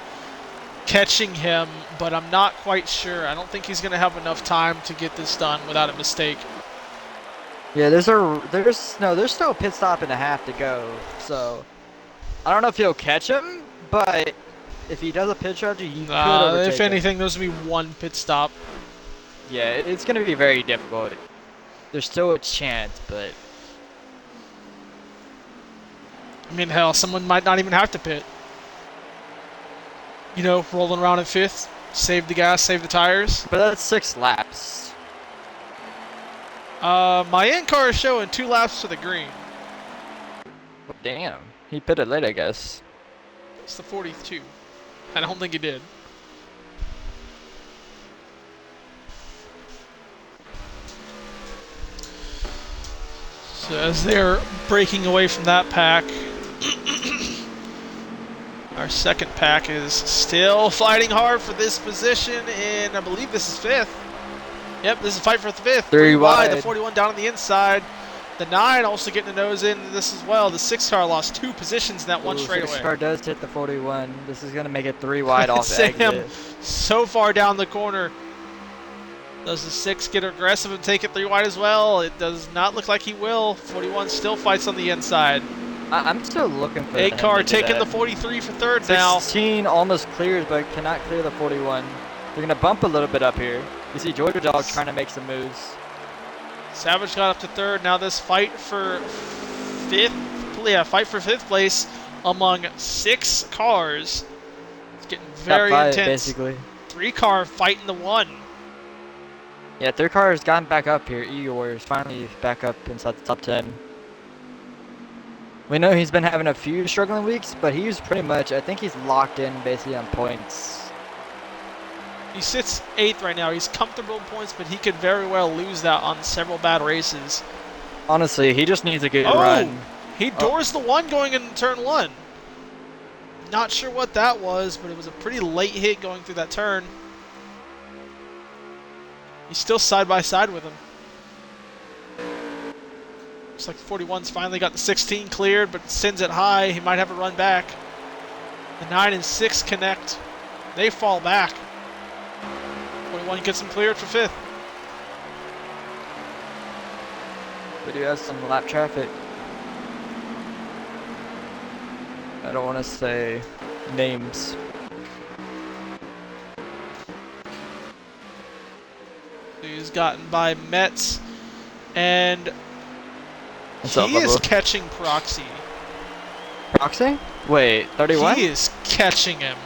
catching him, but I'm not quite sure. I don't think he's going to have enough time to get this done without a mistake. Yeah, there's still a pit stop and a half to go. So I don't know if he'll catch him, but if he does a pit strategy, he could overtake if anything, those would be 1 pit stop. Yeah, it's going to be very difficult. There's still a chance, but I mean, hell, someone might not even have to pit. You know, rolling around in 5th, save the gas, save the tires. But that's 6 laps. My in-car is showing 2 laps to the green. Oh, damn. He pitted late, I guess. It's the 42. I don't think he did. So as they're breaking away from that pack, our 2nd pack is still fighting hard for this position, and I believe this is 5th. Yep, this is a fight for the 5th. 3 wide. The 41 down on the inside. The 9 also getting a nose into this as well. The 6 car lost 2 positions in that one straightaway. 6 car does hit the 41. This is going to make it 3 wide off the Sam, exit. so far down the corner. Does the 6 get aggressive and take it 3 wide as well? It does not look like he will. 41 still fights on the inside. I'm still looking for 8 car taking that. the 43 for 3rd now. 16 almost clears, but cannot clear the 41. They're going to bump a little bit up here. You see Georgia Dog trying to make some moves. Savage got up to 3rd. Now this fight for 5th. Yeah, fight for 5th place among 6 cars. It's getting very Top 5, intense. basically. 3 car fighting the 1. Yeah, 3rd car has gotten back up here. Eeyore is finally back up inside the top 10. We know he's been having a few struggling weeks, but he's pretty much, I think he's locked in basically on points. He sits 8th right now. He's comfortable in points, but he could very well lose that on several bad races. Honestly, he just needs a good run. He doors the 1 going in turn 1. Not sure what that was, but it was a pretty late hit going through that turn. He's still side by side with him. Looks like 41's finally got the 16 cleared, but sends it high. He might have a run back. The 9 and 6 connect. They fall back. 41 gets them cleared for 5th. We do have some lap traffic. I don't want to say names. He's gotten by Metz, and he is catching Proxy. Proxy? Wait, 31? He is catching him.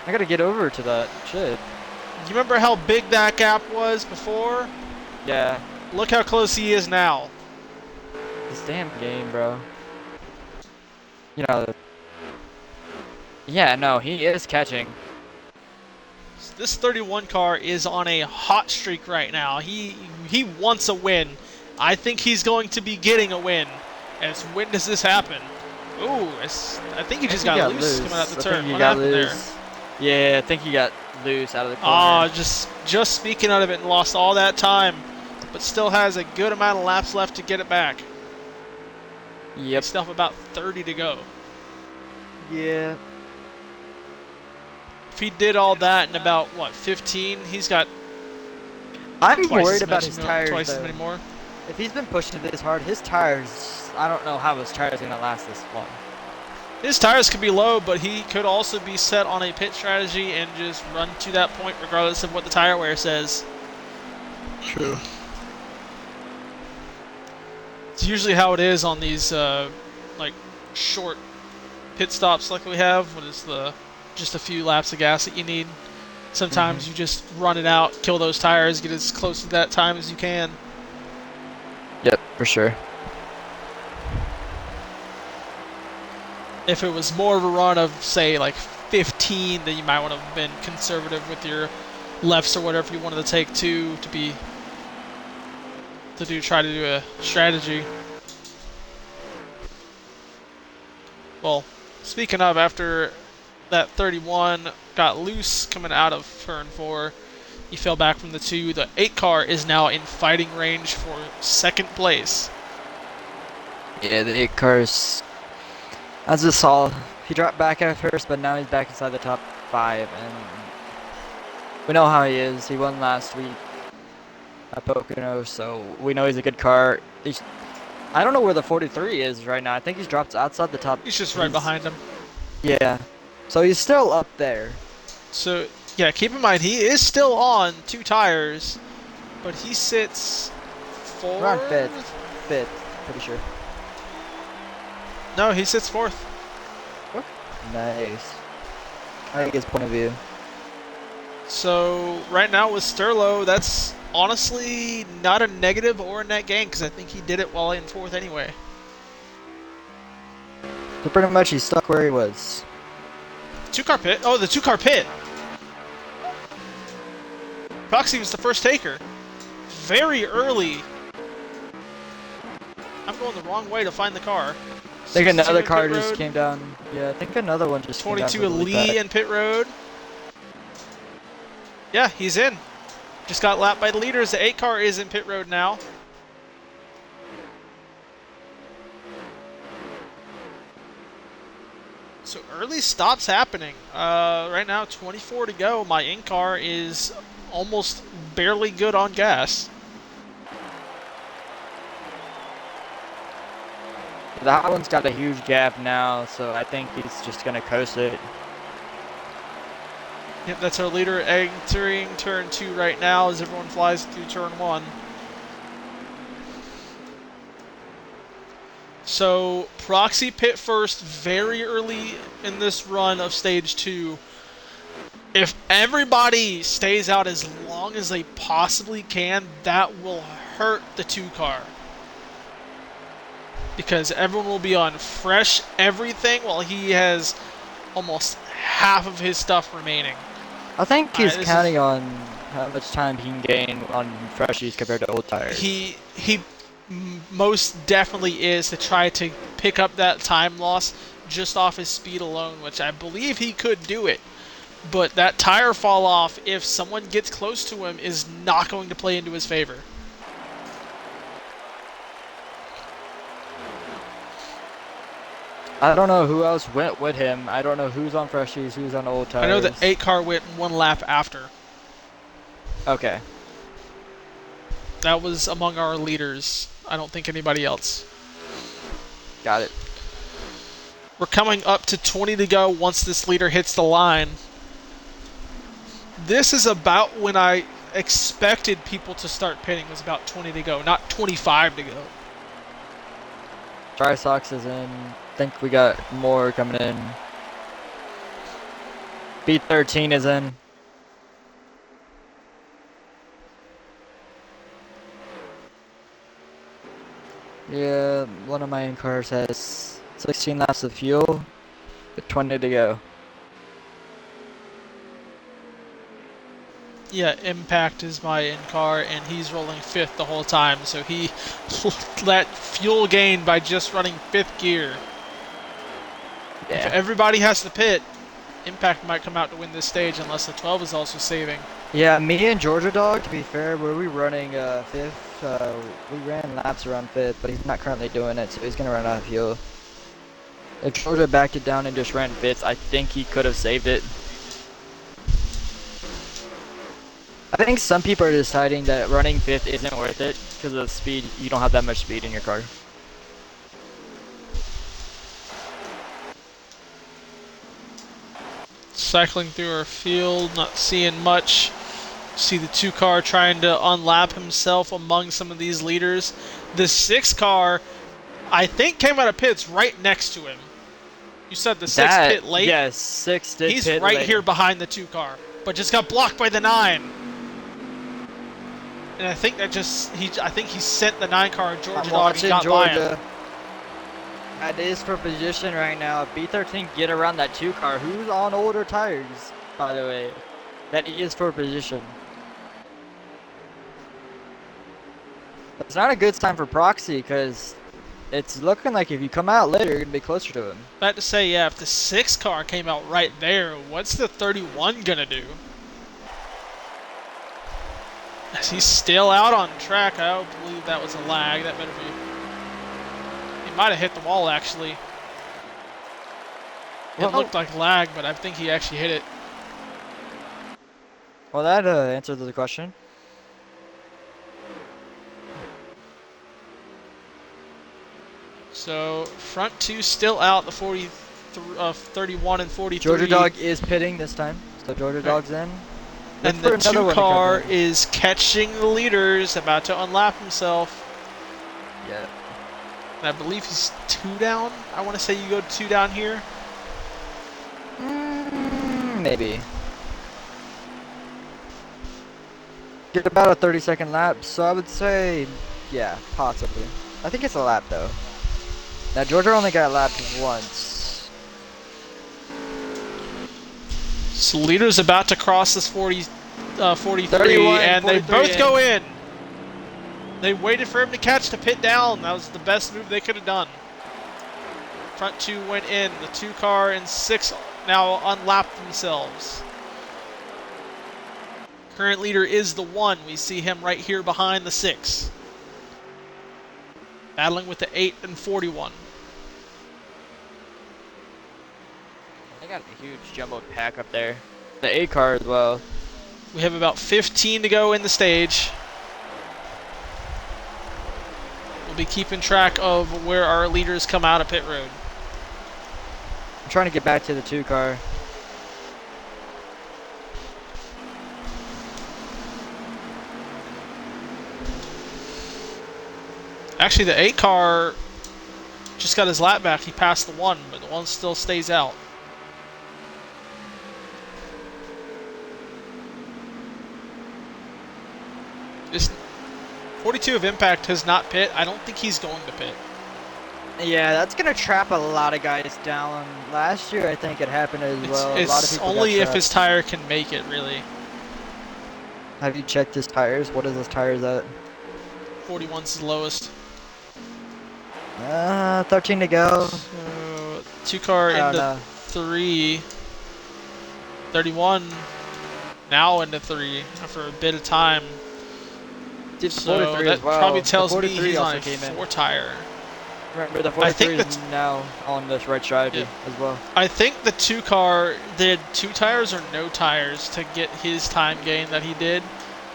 I gotta get over to that shit. You remember how big that gap was before? Yeah. Look how close he is now. This damn game, bro. You know. Yeah, no, he is catching. This 31 car is on a hot streak right now. He wants a win. I think he's going to be getting a win. As when does this happen? Ooh, I think he just got loose coming out the turn. What happened there? Yeah, I think he got loose out of the corner. Oh, just speaking out of it and lost all that time, but still has a good amount of laps left to get it back. Yep. Still have about 30 to go. Yeah. If he did all that in about, what, 15, he's got I'm worried about his tires, twice though. as many more. If he's been pushing this hard, his tires, I don't know how his tires are going to last this long. His tires could be low, but he could also be set on a pit strategy and just run to that point regardless of what the tire wear says. True. It's usually how it is on these like short pit stops like we have, when it's just a few laps of gas that you need. Sometimes you just run it out, kill those tires, get as close to that time as you can. Yep, for sure. If it was more of a run of, say, like 15, then you might want to have been conservative with your lefts or whatever you wanted to take to try to do a strategy. Well, speaking of, after that 31 got loose coming out of turn 4, he fell back from the 2. The 8 car is now in fighting range for 2nd place. Yeah, the 8 cars. As I saw, he dropped back at first, but now he's back inside the top 5, and we know how he is. He won last week at Pocono, so we know he's a good car. I don't know where the 43 is right now. I think he's dropped outside the top. He's just right behind him. Yeah, so he's still up there. So, yeah, keep in mind, he is still on 2 tires, but he sits 4th? Around 5th, pretty sure. No, he sits 4th. Nice. I like his point of view. So, right now with Sterlo, that's honestly not a negative or a net gain, because I think he did it while in 4th anyway. So pretty much he's stuck where he was. 2-car pit? Oh, the 2-car pit! Proxy was the first taker. Very early. I'm going the wrong way to find the car. I think another car just came down. Yeah, I think another one just came down. 22 Lee in pit road. Yeah, he's in. Just got lapped by the leaders. The 8 car is in pit road now. So early stops happening. Right now, 24 to go. My in car is almost barely good on gas. That one's got a huge gap now, so I think he's just gonna coast it. Yep, that's our leader entering turn 2 right now as everyone flies through turn 1. So, Proxy pit first very early in this run of stage 2. If everybody stays out as long as they possibly can, that will hurt the 2 car. Because everyone will be on fresh everything while he has almost half of his stuff remaining. I think he's counting on how much time he can gain on freshies compared to old tires. He most definitely is, to try to pick up that time loss just off his speed alone, which I believe he could do it. But that tire fall off, if someone gets close to him, is not going to play into his favor. I don't know who else went with him. I don't know who's on freshies, who's on old I know the tires. 8 car went one lap after. Okay, That was among our leaders. I don't think anybody else. got it. We're coming up to 20 to go once this leader hits the line. This is about when I expected people to start pitting, was about 20 to go, not 25 to go. Dry socks is in. Think we got more coming in. B13 is in. Yeah, one of my in cars has 16 laps of fuel with 20 to go. Yeah, Impact is my in car, and he's rolling 5th the whole time, so he let fuel gain by just running 5th gear. If Yeah. everybody has to pit, Impact might come out to win this stage unless the 12 is also saving. Yeah, me and Georgia Dog, to be fair, were we running 5th? We ran laps around 5th, but he's not currently doing it, so he's going to run out of fuel. If Georgia backed it down and just ran 5th, I think he could have saved it. I think some people are deciding that running 5th isn't worth it because of the speed. You don't have that much speed in your car. Cycling through our field, not seeing much. See the 2 car trying to unlap himself among some of these leaders. The 6 car, I think, came out of pits right next to him. You said the 6 pit late? Yes, 6 did He's pit right late. here behind the 2 car, but just got blocked by the 9. And I think I think he sent the 9 car Georgia I'm Dog and watching got by him. Georgia. That is for position right now. B13 get around that 2 car. Who's on older tires, by the way? That is for position. It's not a good sign for Proxy because it's looking like if you come out later, you're going to be closer to him. About to say, yeah, if the 6 car came out right there, what's the 31 gonna do? Is he still out on track? I don't believe that was a lag. That better be. He might have hit the wall, actually. It looked like lag, but I think he actually hit it. Well, that answers the question. So, front 2 still out, the 31 and 43. Georgia Dog is pitting this time, so Georgia Dog's in. And the 2 car is catching the leaders, about to unlap himself. Yeah. And I believe he's 2 down. I want to say you go 2 down here. Maybe. Get about a 30-second lap, so I would say, yeah, possibly. I think it's a lap though. Now Georgia only got lapped once. So leader's about to cross this 43, 31, and they 43 both go in. They waited for him to catch the pit down. That was the best move they could have done. Front 2 went in. The 2 car and 6 now unlapped themselves. Current leader is the 1. We see him right here behind the 6. Battling with the 8 and 41. They got a huge jumbo pack up there. The 8 car as well. We have about 15 to go in the stage. We'll be keeping track of where our leaders come out of pit road. I'm trying to get back to the 2 car. Actually, the 8 car just got his lap back. He passed the 1, but the 1 still stays out. This 42 of Impact has not pit. I don't think he's going to pit. Yeah, that's gonna trap a lot of guys down. Last year, I think it happened as well. A lot of It's people only got if trapped. his tire can make it, really. Have you checked his tires? What is his tires at? 41's the lowest. 13 to go. So, 2 car I don't into know. 3. 31 now into 3 for a bit of time. Did So 43 that as well. probably The tells me 43 he's also on a came in. 4 tire. Remember, the I think 43 is that's now on the right strategy yeah. as well. I think the 2 car did 2 tires or no tires to get his time gain that he did,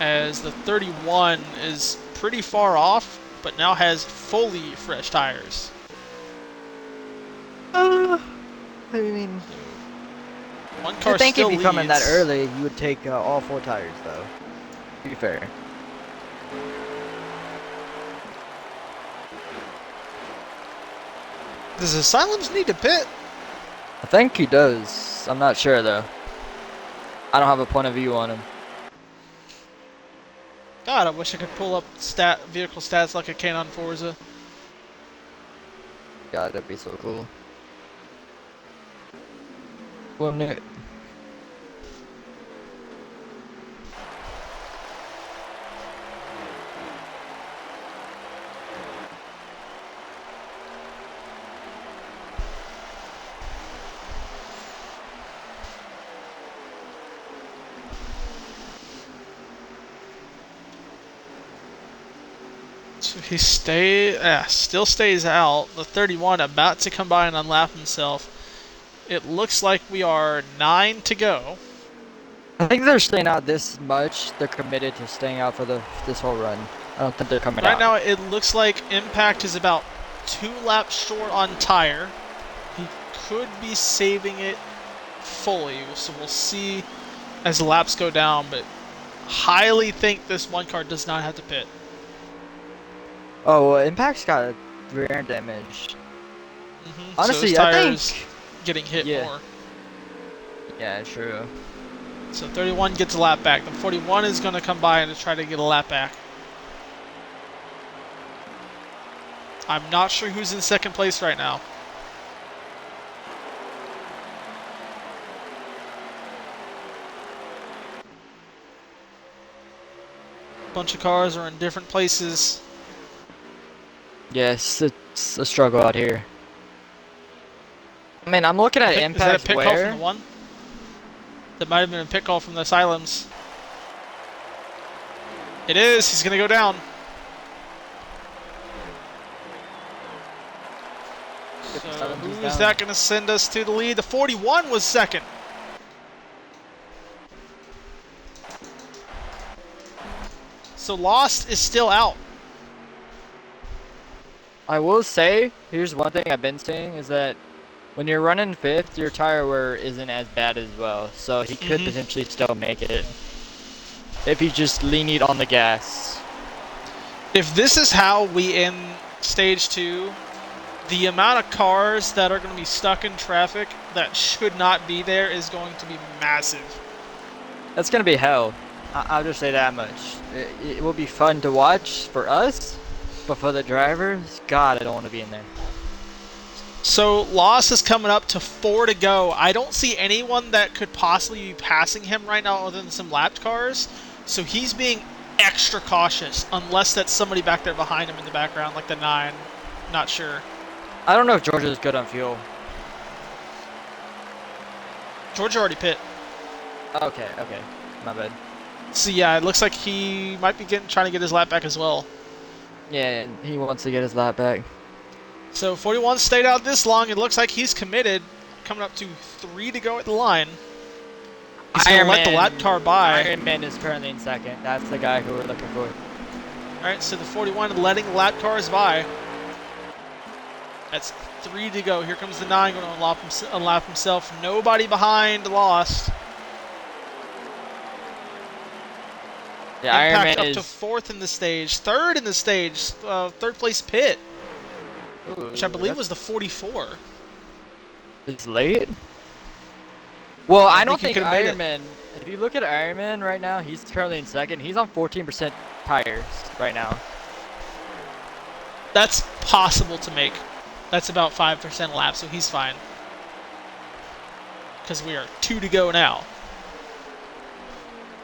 as the 31 is pretty far off, but now has fully fresh tires. I mean, So one I car think if still you come in that leads. early, you would take all 4 tires, though. To be fair. Does Asylums need to pit? I think he does. I'm not sure, though. I don't have a point of view on him. God, I wish I could pull up vehicle stats like I can on Forza. God, that'd be so cool. Wouldn't it? So he still stays out. The 31 about to come by and unlap himself. It looks like we are 9 to go. I think they're staying out this much. They're committed to staying out for this whole run. I don't think they're coming Right out. now, it looks like Impact is about 2 laps short on tire. He could be saving it fully, so we'll see as the laps go down, but highly think this 1 car does not have to pit. Oh, well, Impact's got rear end damage. Honestly, so I tires think getting hit more. Yeah, true. So 31 gets a lap back. The 41 is going to come by and try to get a lap back. I'm not sure who's in second place right now. Bunch of cars are in different places. Yes, it's a struggle out here. I mean, I'm looking at Is that a Impact's pit call from wear. the 1? That might have been a pit call from the Asylums. It is. He's going to go down. So who is that going to send us to the lead? The 41 was second. So Lost is still out. I will say, here's one thing I've been saying, is that when you're running 5th, your tire wear isn't as bad as well. So he could potentially still make it. If he just lean it on the gas. If this is how we end stage 2, the amount of cars that are going to be stuck in traffic that should not be there is going to be massive. That's going to be hell. I'll just say that much. It will be fun to watch for us, but for the drivers, God, I don't want to be in there. So Loss is coming up to 4 to go. I don't see anyone that could possibly be passing him right now other than some lapped cars. So he's being extra cautious, unless that's somebody back there behind him in the background, like the 9. Not sure. I don't know if Georgia is good on fuel. Georgia already pit. Okay, my bad. So yeah, it looks like he might be trying to get his lap back as well. Yeah, he wants to get his lap back. So 41 stayed out this long. It looks like he's committed. Coming up to 3 to go at the line. He's going to let the lap car by. Iron Man is currently in second. That's the guy who we're looking for. Alright, so the 41 letting the lap cars by. That's 3 to go. Here comes the 9 going to unlap himself. Nobody behind, Lost. Yeah, Iron Impact Man up to 4th in the stage. 3rd in the stage. 3rd place pit. Ooh, Which I believe was the 44. It's late? Well, I don't think he could've made Iron it. Man... If you look at Iron Man right now, he's currently in second. He's on 14% tires right now. That's possible to make. That's about 5% lap, so he's fine. Because we are 2 to go now.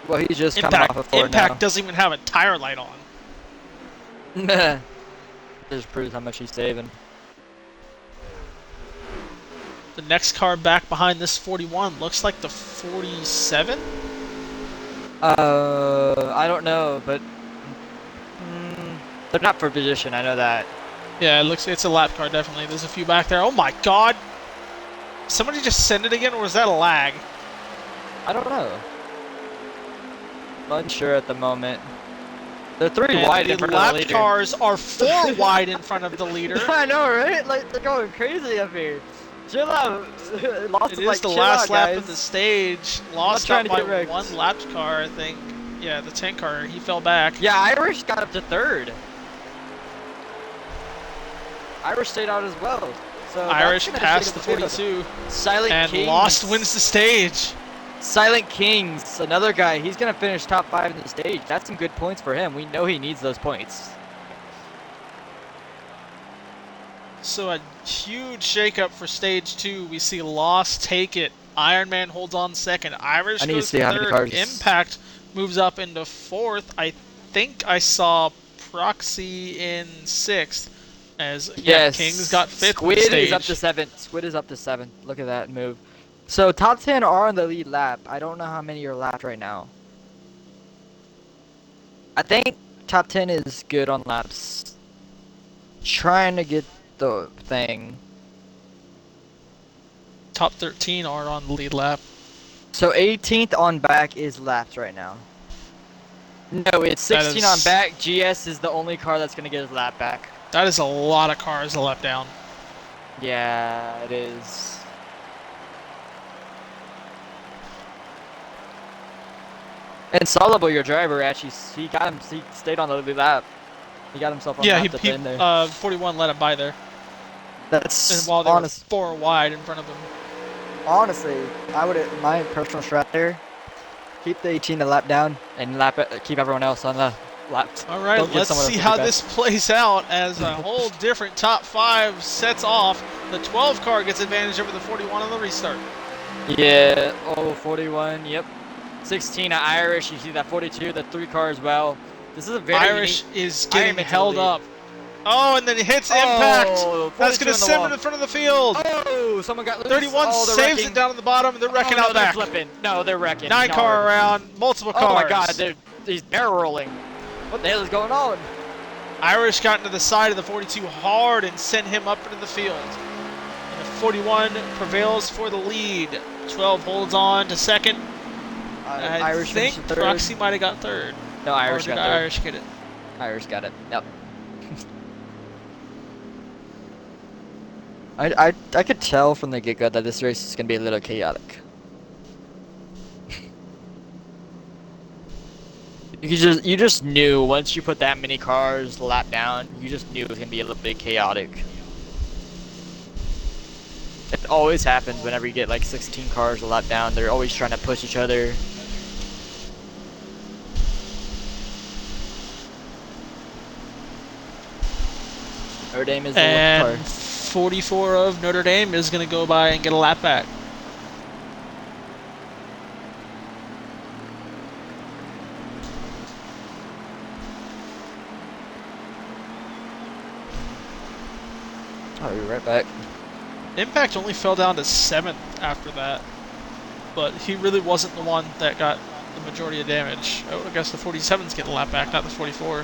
Well, he's just coming off of 4 Impact doesn't even have a tire light on. now. Just proves how much he's saving. The next car back behind this 41 looks like the 47? I don't know, but they're not for position. I know that. Yeah, it's a lap car definitely. There's a few back there. Oh my god! Somebody just send it again, or was that a lag? I don't know. Unsure at the moment. They're 3 And wide the in front of the lap leader. cars are 4 wide in front of the leader. I know, right? Like, they're going crazy up here. Chill out. Lost It him, is like, the chill last out, lap guys. of the stage. I'm not Lost trying out to by get wrecked. one lap car, I think. Yeah, the tank car. He fell back. Yeah, Irish got up to 3rd. Irish stayed out as well. So Irish that's gonna passed the shake up field. 42. Silent And Kings. Lost wins the stage. Silent Kings, another guy. He's gonna finish top 5 in the stage. That's some good points for him. We know he needs those points. So a huge shakeup for stage 2. We see Lost take it. Iron Man holds on second. Irish I need to goes see how many third. cars. Impact moves up into 4th. I think I saw Proxy in 6th. As Yes. Kings got 5th. Squid stage. is up to 7th. Squid is up to 7th. Look at that move. So top 10 are on the lead lap. I don't know how many are lapped right now. I think top 10 is good on laps. Trying to get the thing. Top 13 are on the lead lap. So 18th on back is lapped right now. No, it's 16 on back. GS is the only car that's gonna get his lap back. That is a lot of cars to lap down. Yeah, it is. And Solable, your driver, actually, he stayed on the lead lap. He got himself on lap in there. 41 let him by there. That's And while they were 4 wide in front of him. Honestly, my personal strat there, keep the 18 to lap down and keep everyone else on the lap. All right, let's see how this plays out as a whole different top 5 sets off. The 12 car gets advantage over the 41 on the restart. Yeah, 41, yep. 16 at Irish, you see that 42, the 3 car as well. This is a very Irish is getting held up. Oh, and then it hits Impact. That's going to send him in front of the field. Oh, someone got loose. 31 saves it down at the bottom, and they're wrecking out back. They're flipping. No, they're wrecking. 9 car around, multiple cars. Oh my god, he's barrel rolling. What the hell is going on? Irish got into the side of the 42 hard and sent him up into the field. And the 41 prevails for the lead. 12 holds on to second. I think Proxy might have got third. No, Irish got third. Irish get it? Irish got it. Yep. I could tell from the get-go that this race is gonna be a little chaotic. You just knew once you put that many cars lap down, you just knew it was gonna be a little bit chaotic. It always happens whenever you get like 16 cars a lap down. They're always trying to push each other. Notre Dame is the and 44 of Notre Dame is going to go by and get a lap back. I'll be right back. Impact only fell down to 7th after that, but he really wasn't the one that got the majority of damage. I guess the 47's getting a lap back, not the 44.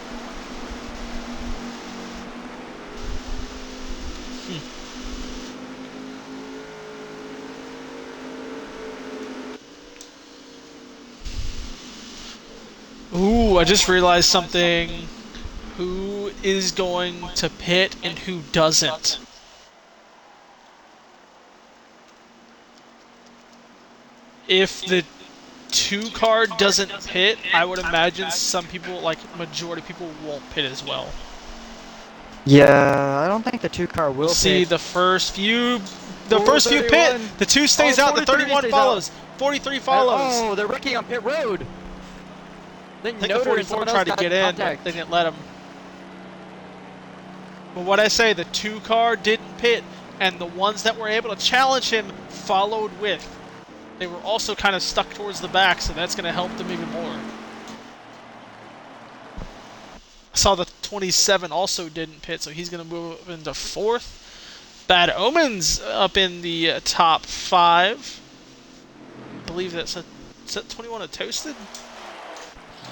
Ooh, I just realized something. Who is going to pit and who doesn't? If the 2 car doesn't pit, I would imagine some people, like majority of people, won't pit as well. Yeah, I don't think the 2 car will see pit. the first few pit. The 2 stays out. The 31 follows. 43 follows. Oh, they're wrecking on pit road. I think the 44 tried to get in, but they didn't let him. But what I say, the 2 car didn't pit, and the ones that were able to challenge him followed with. They were also kind of stuck towards the back, so that's going to help them even more. I saw the 27 also didn't pit, so he's going to move into 4th. Bad Omens up in the top 5. I believe is that 21 a Toasted?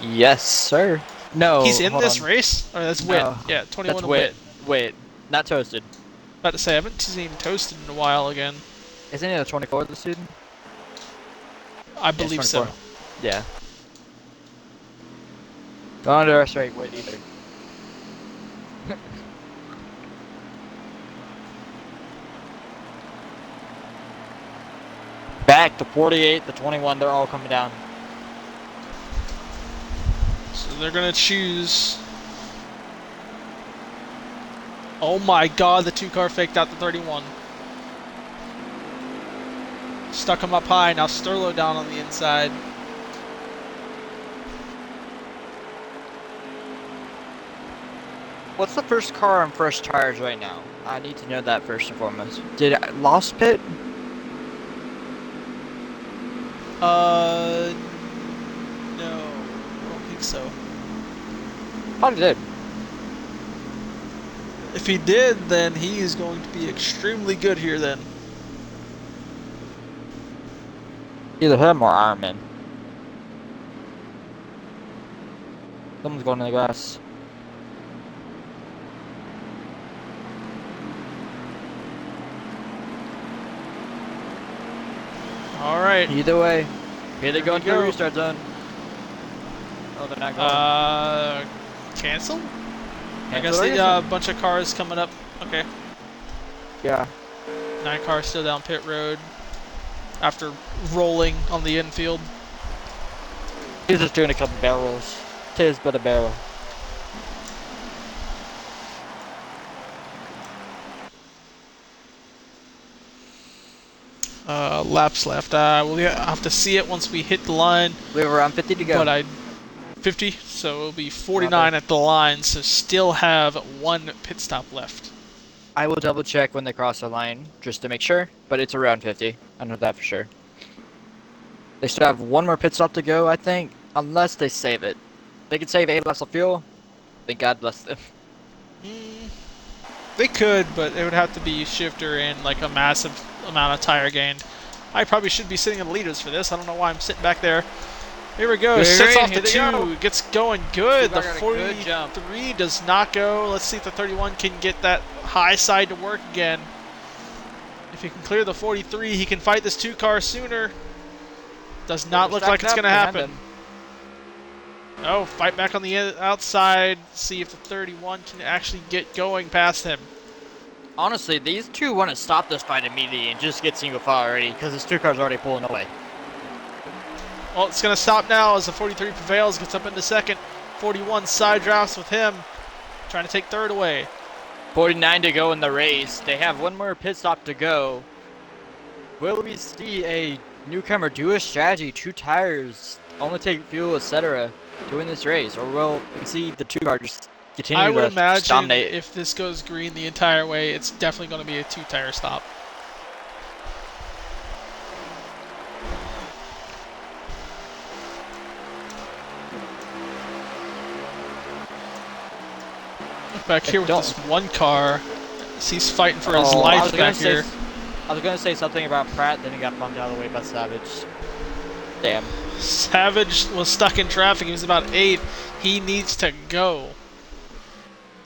Yes, sir. No. He's in this race? Or that's Wit. Yeah, 21 a Wit. Wit. Not toasted. About to say, I haven't seen Toasted in a while again. Isn't it the 24th this season? I Yeah, it's believe 24. so. Yeah. Don't underestimate Wade either. Back to 48, the 21, they're all coming down. So they're going to choose. Oh my god, the 2-car faked out the 31. Stuck him up high, now Sterlo down on the inside. What's the first car on first tires right now? I need to know that first and foremost. Did I lost pit? No, I don't think so. Probably did. If he did, then he is going to be extremely good here then. Either him or Ironman. Someone's going in the grass. Alright. Either way. Here they go into the restart zone. Oh, they're not going. Cancel? I guess the bunch of cars coming up. Okay. Yeah. 9 cars still down pit road after rolling on the infield. He's just doing a couple barrels. Tis but a barrel. Laps left. We'll have to see it once we hit the line. We have around 50 to go. But 50, so it'll be 49 at the line. So still have 1 pit stop left. I will double check when they cross the line just to make sure, but it's around 50. I know that for sure. They still have 1 more pit stop to go, I think, unless they save it. They could save 8 laps of fuel. Then God bless them. They could, but it would have to be shifter and like a massive amount of tire gained. I probably should be sitting in the leaders for this. I don't know why I'm sitting back there. Here we go. Sets off the 2. Gets going good. The 43 does not go. Let's see if the 31 can get that high side to work again. If he can clear the 43, he can fight this 2-car sooner. Does not look like it's going to happen. Oh, fight back on the outside. See if the 31 can actually get going past him. Honestly, these two want to stop this fight immediately and just get single file already, because this 2-car's already pulling away. Well, it's going to stop now as the 43 prevails, gets up into second. 41 side drafts with him, trying to take third away. 49 to go in the race. They have 1 more pit stop to go. Will we see a newcomer do a strategy, 2 tires, only take fuel, etc., to win this race? Or will we see the 2-car just continue to dominate? I would imagine if this goes green the entire way, it's definitely going to be a 2-tire stop. Back here with this 1 car, he's fighting for his life back here. I was going to say something about Pratt, then he got bumped out of the way by Savage. Damn. Savage was stuck in traffic. He was about 8th. He needs to go.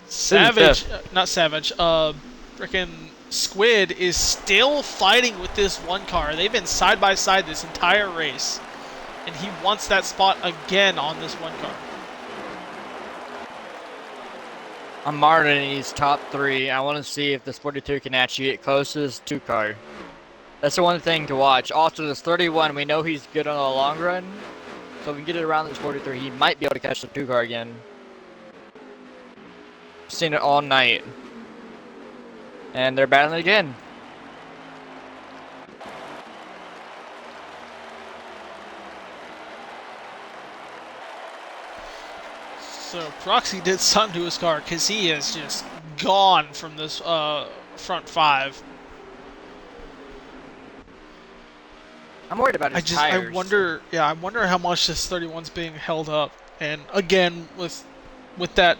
Savage, not Savage, frickin' Squid is still fighting with this 1 car. They've been side by side this entire race. And he wants that spot again on this 1 car. I'm monitoring these top 3. I want to see if this 42 can actually get close to this 2-car. That's the one thing to watch. Also, this 31, we know he's good on the long run. So if we can get it around this 43, he might be able to catch the 2-car again. I've seen it all night. And they're battling again. So Proxy did something to his car because he is just gone from this front 5. I'm worried about his tires. I wonder how much this 31's being held up. And again, with that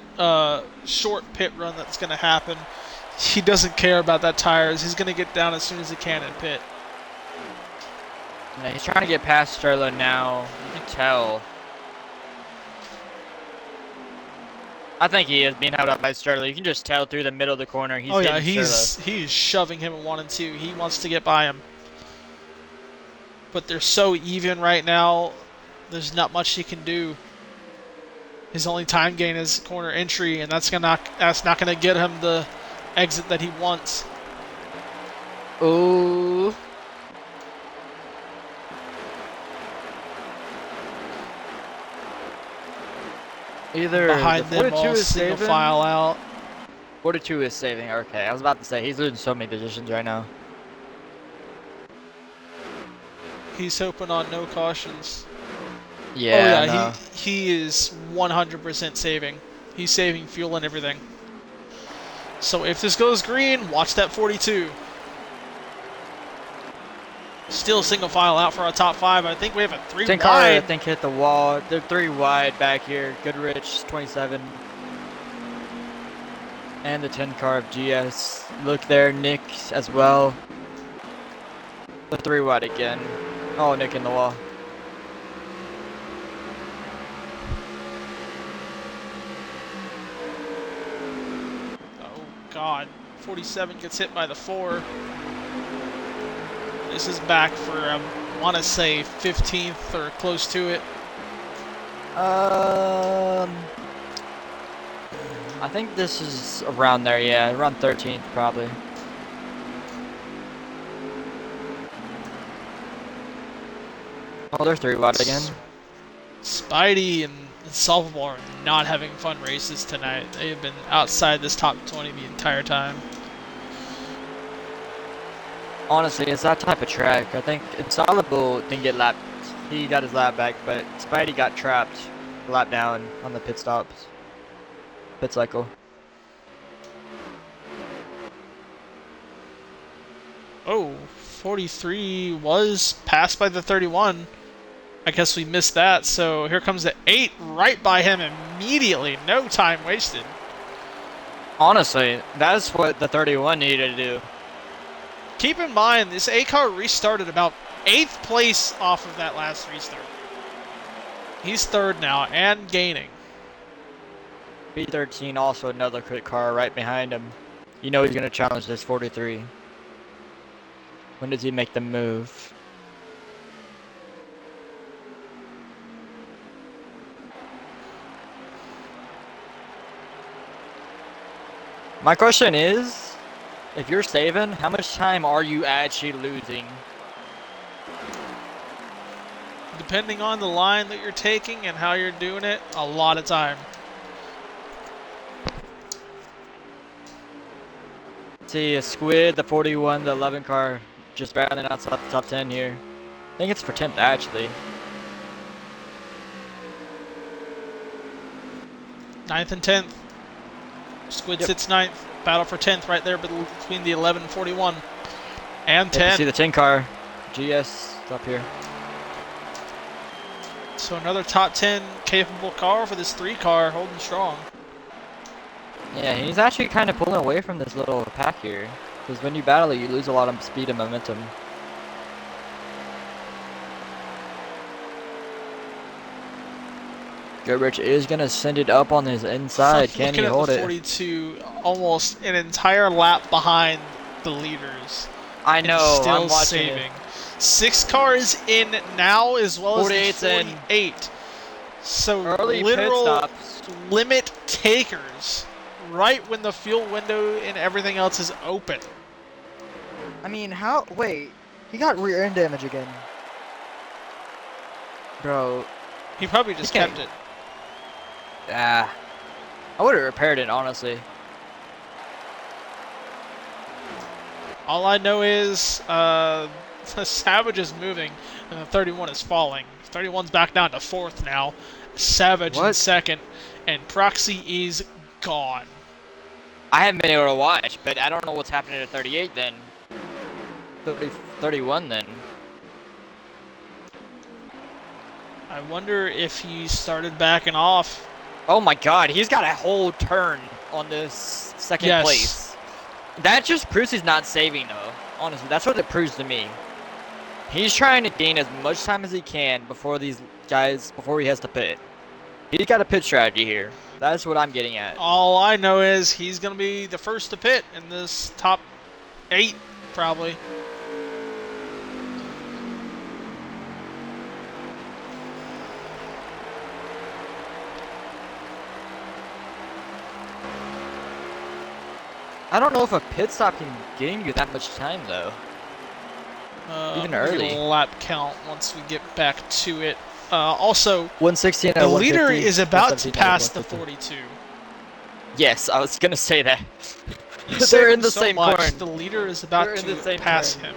short pit run that's going to happen, he doesn't care about that tires. He's going to get down as soon as he can in pit. Yeah, he's trying to get past Sterling now. You can tell. I think he is being held up by Sterlo. You can just tell through the middle of the corner. He's Oh yeah, getting Sterlo. he's shoving him in 1 and 2. He wants to get by him. But they're so even right now. There's not much he can do. His only time gain is corner entry, and that's not gonna get him the exit that he wants. Ooh. Either Behind the them 42 all, is single saving. file out. 42 is saving. Okay, I was about to say he's losing so many positions right now. He's hoping on no cautions. Yeah. Oh yeah, No. he is 100% saving. He's saving fuel and everything. So if this goes green, watch that 42. Still single file out for our top 5. I think we have a 3 10 car, I wide. think, hit the wall. They're 3 wide back here. Goodrich, 27. And the 10 car of GS. Look there, Nick as well. The 3 wide again. Oh, Nick in the wall. Oh God, 47 gets hit by the 4. This is back for, I want to say, 15th or close to it. I think this is around there, yeah, around 13th probably. Oh, they're 3 wide again. Spidey and Solvable are not having fun races tonight. They have been outside this top 20 the entire time. Honestly, it's that type of track. I think Insolable didn't get lapped. He got his lap back, but Spidey got trapped, lap down on the pit stops. Pit cycle. Oh, 43 was passed by the 31. I guess we missed that, so here comes the 8 right by him immediately. No time wasted. Honestly, that's what the 31 needed to do. Keep in mind, this A car restarted about 8th place off of that last restart. He's 3rd now and gaining. B13 also another quick car right behind him. You know he's going to challenge this 43. When does he make the move? My question is, if you're saving, how much time are you actually losing? Depending on the line that you're taking and how you're doing it, a lot of time. See, a Squid, the 41, the 11 car, just rounding outside the top 10 here. I think it's for 10th actually. 9th and 10th. Squid sits 9th. Battle for 10th right there between the 11 and 41. And 10. You see the 10 car. GS up here. So another top 10 capable car for this 3 car holding strong. Yeah, he's actually kind of pulling away from this little pack here. Because when you battle it, you lose a lot of speed and momentum. Goodrich is going to send it up on his inside. Can he hold it? 42, almost an entire lap behind the leaders. I know, Still I'm watching saving. it. 6 cars in now as well as the 48's in. 48. So Early literal pit stops. limit takers right when the fuel window and everything else is open. I mean, how? Wait, he got rear end damage again. Bro, He probably just Okay. kept it. I would have repaired it, honestly. All I know is Savage is moving and the 31 is falling. 31's back down to 4th now. Savage in What? 2nd, and Proxy is gone. I haven't been able to watch, but I don't know what's happening to 38 then. 31 then. I wonder if he started backing off. Oh my god, he's got a whole turn on this second Yes. place. That just proves he's not saving though. Honestly, that's what it proves to me. He's trying to gain as much time as he can before these guys, before he has to pit. He's got a pit strategy here. That's what I'm getting at. All I know is he's going to be the first to pit in this top 8, probably. I don't know if a pit stop can gain you that much time though. Even We'll get early. a lap count once we get back to it. Also, 116 the leader is about to pass the 42. Yes, I was gonna say that. You They're saved in him the so same much, turn. the leader is about They're in the to same pass turn. him.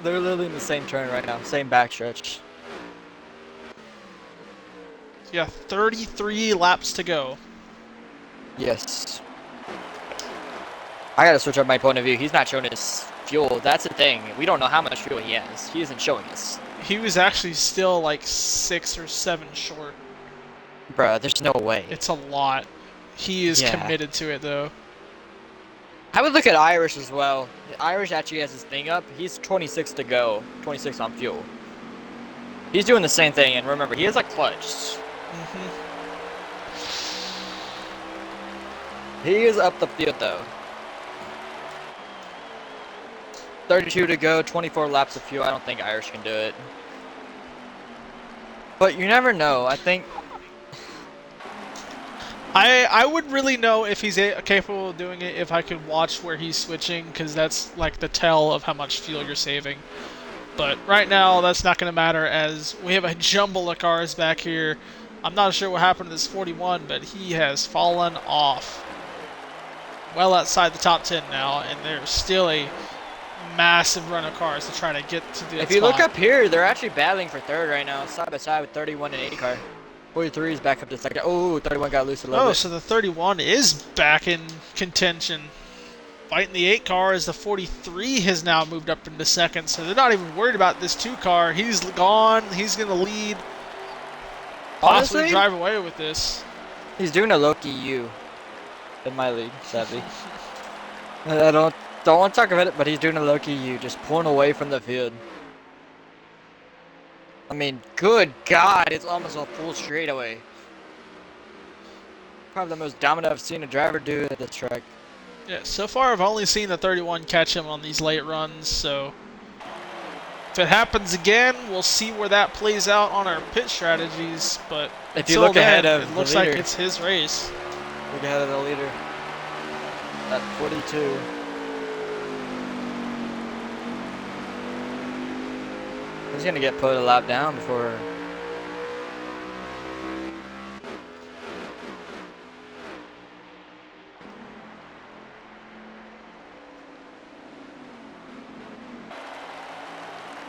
They're literally in the same turn right now, same backstretch. Yeah, 33 laps to go. Yes. I gotta switch up my point of view. He's not showing his fuel. That's the thing. We don't know how much fuel he has. He isn't showing us. He was actually still like 6 or 7 short. Bruh, there's no way. It's a lot. He is Yeah. committed to it though. I would look at Irish as well. Irish actually has his thing up. He's 26 to go. 26 on fuel. He's doing the same thing, and remember, he has a clutch. He is up the field though. 32 to go, 24 laps of fuel. I don't think Irish can do it. But you never know. I think I would really know if he's capable of doing it if I could watch where he's switching, because that's like the tell of how much fuel you're saving. But right now, that's not going to matter as we have a jumble of cars back here. I'm not sure what happened to this 41, but he has fallen off. Well outside the top 10 now, and there's still a massive run of cars to try to get to the if you look top. up here, they're actually battling for third right now, side by side with 31 and 80 car. 43 is back up to second. Oh, 31 got loose a little Oh, bit. so the 31 is back in contention. Fighting the 8 car as the 43 has now moved up into second, so they're not even worried about this 2 car. He's gone. He's going to lead. Possibly Honestly, drive away with this. he's doing a low-key U in my league, sadly. I don't want to talk about it, but he's doing a low-key U, just pulling away from the field. I mean, good God, it's almost a full straightaway. Probably the most dominant I've seen a driver do at this track. Yeah, so far I've only seen the 31 catch him on these late runs, so if it happens again, we'll see where that plays out on our pit strategies, but If you until look ahead then, of it the looks like leader. it's his race. Look ahead of the leader. At 42. He's gonna get put a lap down before.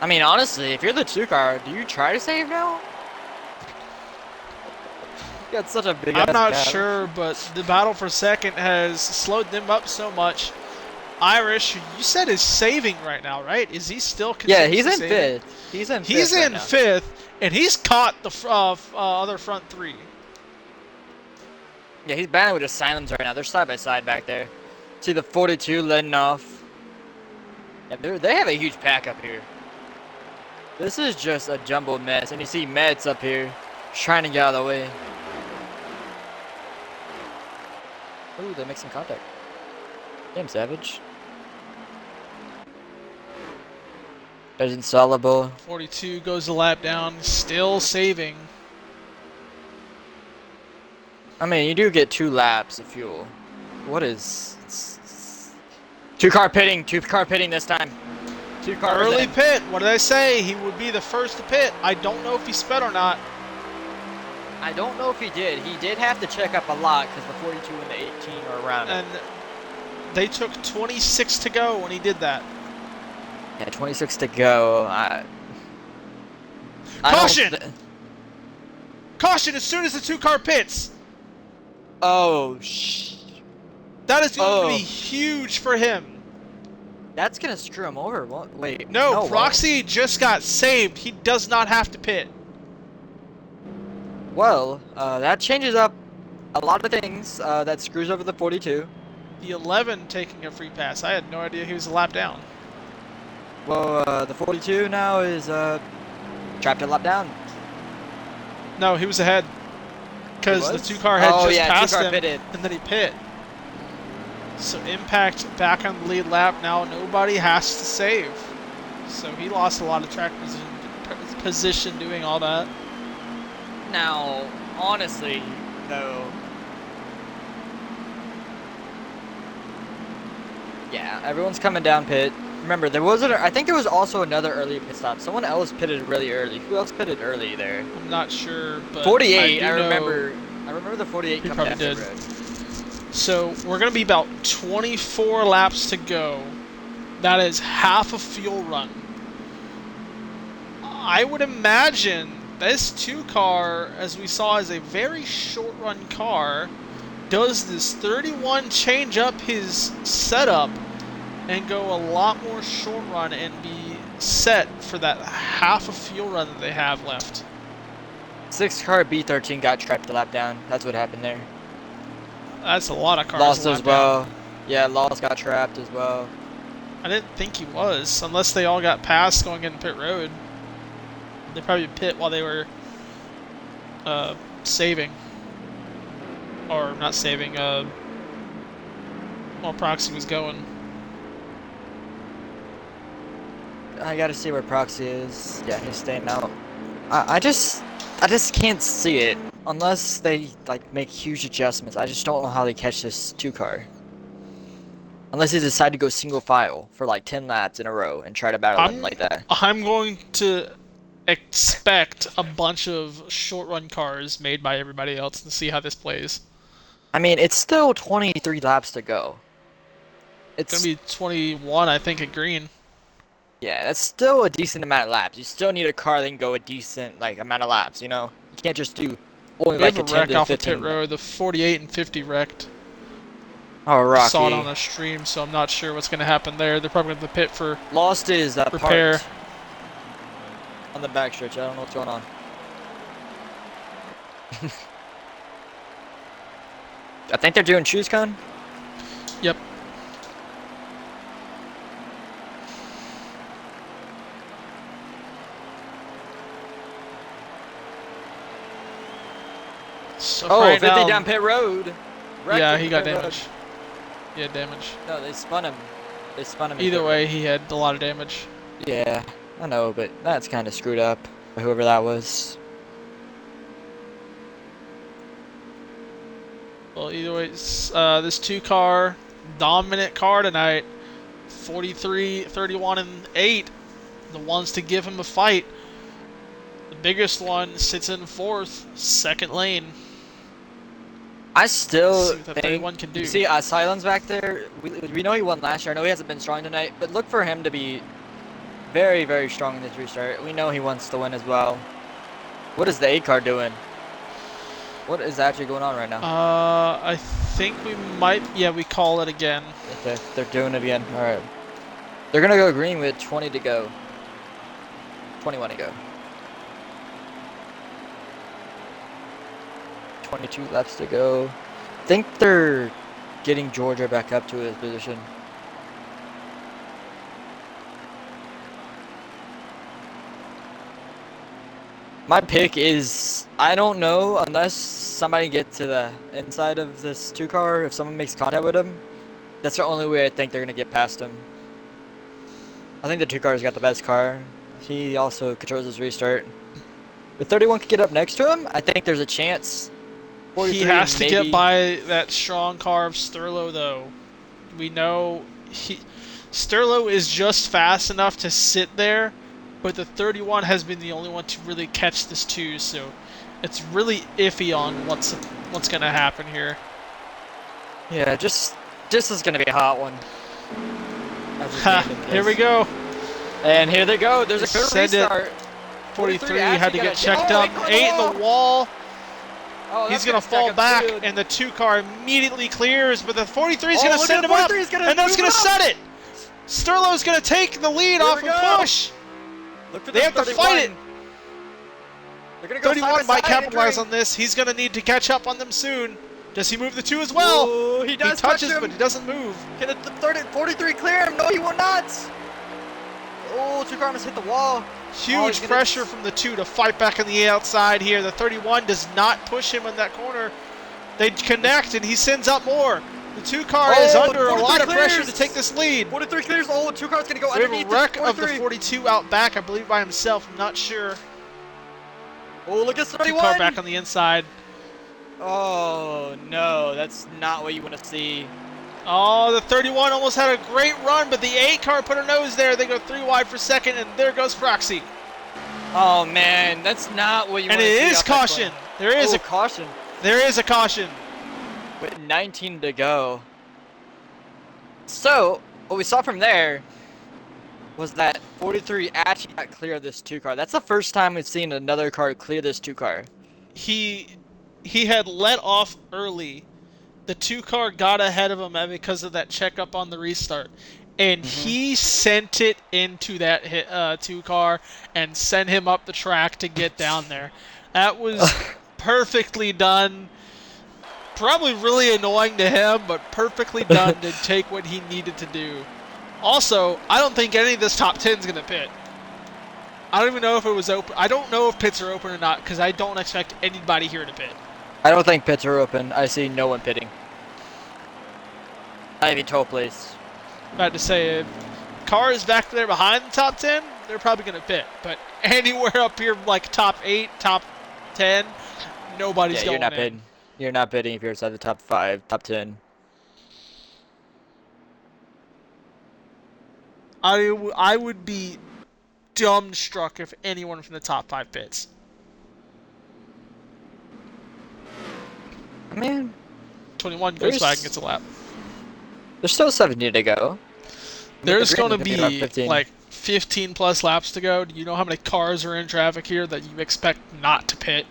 I mean, honestly, if you're the 2 car, do you try to save now? You got such a big. I'm not gap. sure, but the battle for second has slowed them up so much. Irish, you said is saving right now, right? Is he still? Yeah, he's in saving? 5th. He's in 5th. He's right in now. 5th, and he's caught the other front 3. Yeah, he's battling with his silence right now. They're side by side back there. See the 42 letting off. Yeah, they have a huge pack up here. This is just a jumbled mess, and you see Mets up here trying to get out of the way. Ooh, they're making contact. Damn, Savage. There's Insoluble. 42 goes a lap down, still saving. I mean, you do get 2 laps of fuel. What is... 2 car pitting this time. 2 cars Early in. pit. What did I say? He would be the first to pit. I don't know if he sped or not. I don't know if he did. He did have to check up a lot because the 42 and the 18 are around him. And they took 26 to go when he did that. Yeah, 26 to go. Caution! Caution as soon as the 2 car pits. Oh, That is going to Oh. be huge for him. That's gonna screw him over. What? Wait. No, what? Proxy just got saved. He does not have to pit. Well, that changes up a lot of things. That screws over the 42. The 11 taking a free pass. I had no idea he was a lap down. Well, the 42 now is trapped a lap down. No, he was ahead. because the was? 2 car had Oh, just yeah, passed 2-car him, pitted. and then he pit. So Impact back on the lead lap. Now nobody has to save. So he lost a lot of track position doing all that. Now, honestly, though, yeah, everyone's coming down pit. Remember, I think there was also another early pit stop. Someone else pitted really early. Who else pitted early there? I'm not sure, but 48. I do remember. know I remember the 48 he coming probably down did. pit road. So we're going to be about 24 laps to go. That is half a fuel run. I would imagine this 2-car, as we saw, is a very short run car. Does this 31 change up his setup and go a lot more short run and be set for that half a fuel run that they have left? 6-car B13 got trapped the lap down. That's what happened there. That's a lot of cars. Lost as well. Down. Yeah, Lost got trapped as well. I didn't think he was, unless they all got passed going in pit road. They probably pit while they were saving. Or not saving, while Proxy was going. I gotta see where Proxy is. Yeah, he's staying out. I just can't see it unless they like make huge adjustments. I just don't know how they catch this 2-car. Unless they decide to go single file for like 10 laps in a row and try to battle them like that. I'm going to expect a bunch of short run cars made by everybody else and see how this plays. I mean, it's still 23 laps to go. It's gonna be 21, I think, at green. Yeah, that's still a decent amount of laps. You still need a car that can go a decent amount of laps. You know, you can't just do only We like have a a wreck 10 to off 15. of pit road. The 48 and 50 wrecked. Oh, Rocky. Saw it on the stream, so I'm not sure what's gonna happen there. They're probably gonna pit for Lost is repair. parked on the backstretch. I don't know what's going on. I think they're doing choose cone. Yep. So Oh, right 50 now, down pit road. Wrecked yeah, in he the got pit road. damage. He had damage. No, they spun him. They spun him. in Either pit way, he had a lot of damage. road. Yeah, I know, but that's kind of screwed up. By whoever that was. Well, either way, this 2-car, dominant car tonight. 43, 31, and 8. The ones to give him a fight. The biggest one sits in 4th, second lane. I still See what that think 31 can do. You see, Silence back there. We know he won last year. I know he hasn't been strong tonight, but look for him to be very, very strong in this restart. We know he wants to win as well. What is the 8-car doing? What is actually going on right now? I think we might. Yeah, we call it again. Okay, they're doing it again. All right. They're gonna go green with 20 to go. 21 to go. 22 laps to go. I think they're getting Georgia back up to his position. My pick is, I don't know, unless somebody gets to the inside of this 2-car, if someone makes contact with him, that's the only way I think they're going to get past him. I think the 2-car's got the best car. He also controls his restart. If 31 could get up next to him, I think there's a chance. He has to get by that strong car of Sterlo, though. We know Sterlo is just fast enough to sit there, but the 31 has been the only one to really catch this too, so it's really iffy on what's going to happen here. Yeah, this is going to be a hot one. Here we go. And here they go. There's a good Send it. restart. 43 had to get checked up. 8 in the wall. Oh, He's going to fall back, and the 2-car immediately clears, but the 43 is going to send him up, and that's going to set it. Sterlo's going to take the lead off and push. They have to fight it. They're gonna go 31 might capitalize on this. He's going to need to catch up on them soon. Does he move the 2 as well? Ooh, he does. He touches, but he doesn't move. Can the 43 clear him? No, he will not. Oh, 2-car almost hit the wall. Huge pressure from the 2 to fight back on the outside here. The 31 does not push him in that corner. They connect, and he sends up more. The 2 car is under a lot of pressure to take this lead. 43 clears. Oh, 2 cars going to go We have underneath. a wreck of the 42 out back, I believe by himself. I'm not sure. Oh, look at 2 31. car back on the inside. Oh, no. That's not what you want to see. Oh, the 31 almost had a great run, but the 8 car put her nose there. They go 3 wide for second, and there goes Proxy. Oh, man. That's not what you want to see. And it is caution. There is a caution. There is a caution. With 19 to go. So, what we saw from there was that 43 actually got clear of this 2 car. That's the first time we've seen another car clear this 2 car. He had let off early. The 2 car got ahead of him because of that checkup on the restart. And he sent it into that 2 car and sent him up the track to get down there. That was perfectly done. Probably really annoying to him, but perfectly done to take what he needed to do. Also, I don't think any of this top 10 is going to pit. I don't even know if it was open. I don't know if pits are open or not because I don't expect anybody here to pit. I don't think pits are open. I see no one pitting. Not even tow place. About to say, if cars back there behind the top 10, they're probably going to pit. But anywhere up here, like top 8, top 10, nobody's going you're not in. pitting. You're not pitting if you're inside the top 5, top 10. I would be dumbstruck if anyone from the top 5 pits. I mean, 21 goes back and gets a lap. There's still 70 to go. There's going to be around be 15. like 15 plus laps to go. Do you know how many cars are in traffic here that you expect not to pit?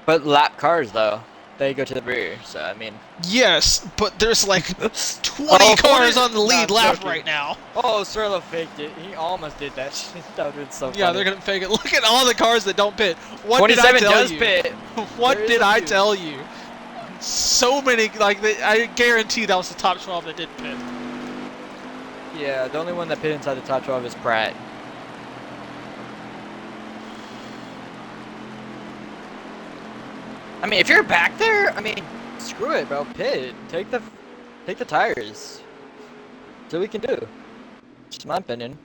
But lap cars, though, they go to the rear, so I mean. Yes, but there's like 20 cars on the lead lap right now. Oh, Serlo faked it. He almost did that. That would have been so funny. Yeah, they're going to fake it. Look at all the cars that don't pit. What 27 did I tell does you? pit. What did I tell you? So many, like, I guarantee that was the top 12 that did pit. Yeah, the only one that pit inside the top 12 is Pratt. I mean, if you're back there, I mean, screw it, bro. Pit. Take the tires. That's what we can do. Just my opinion.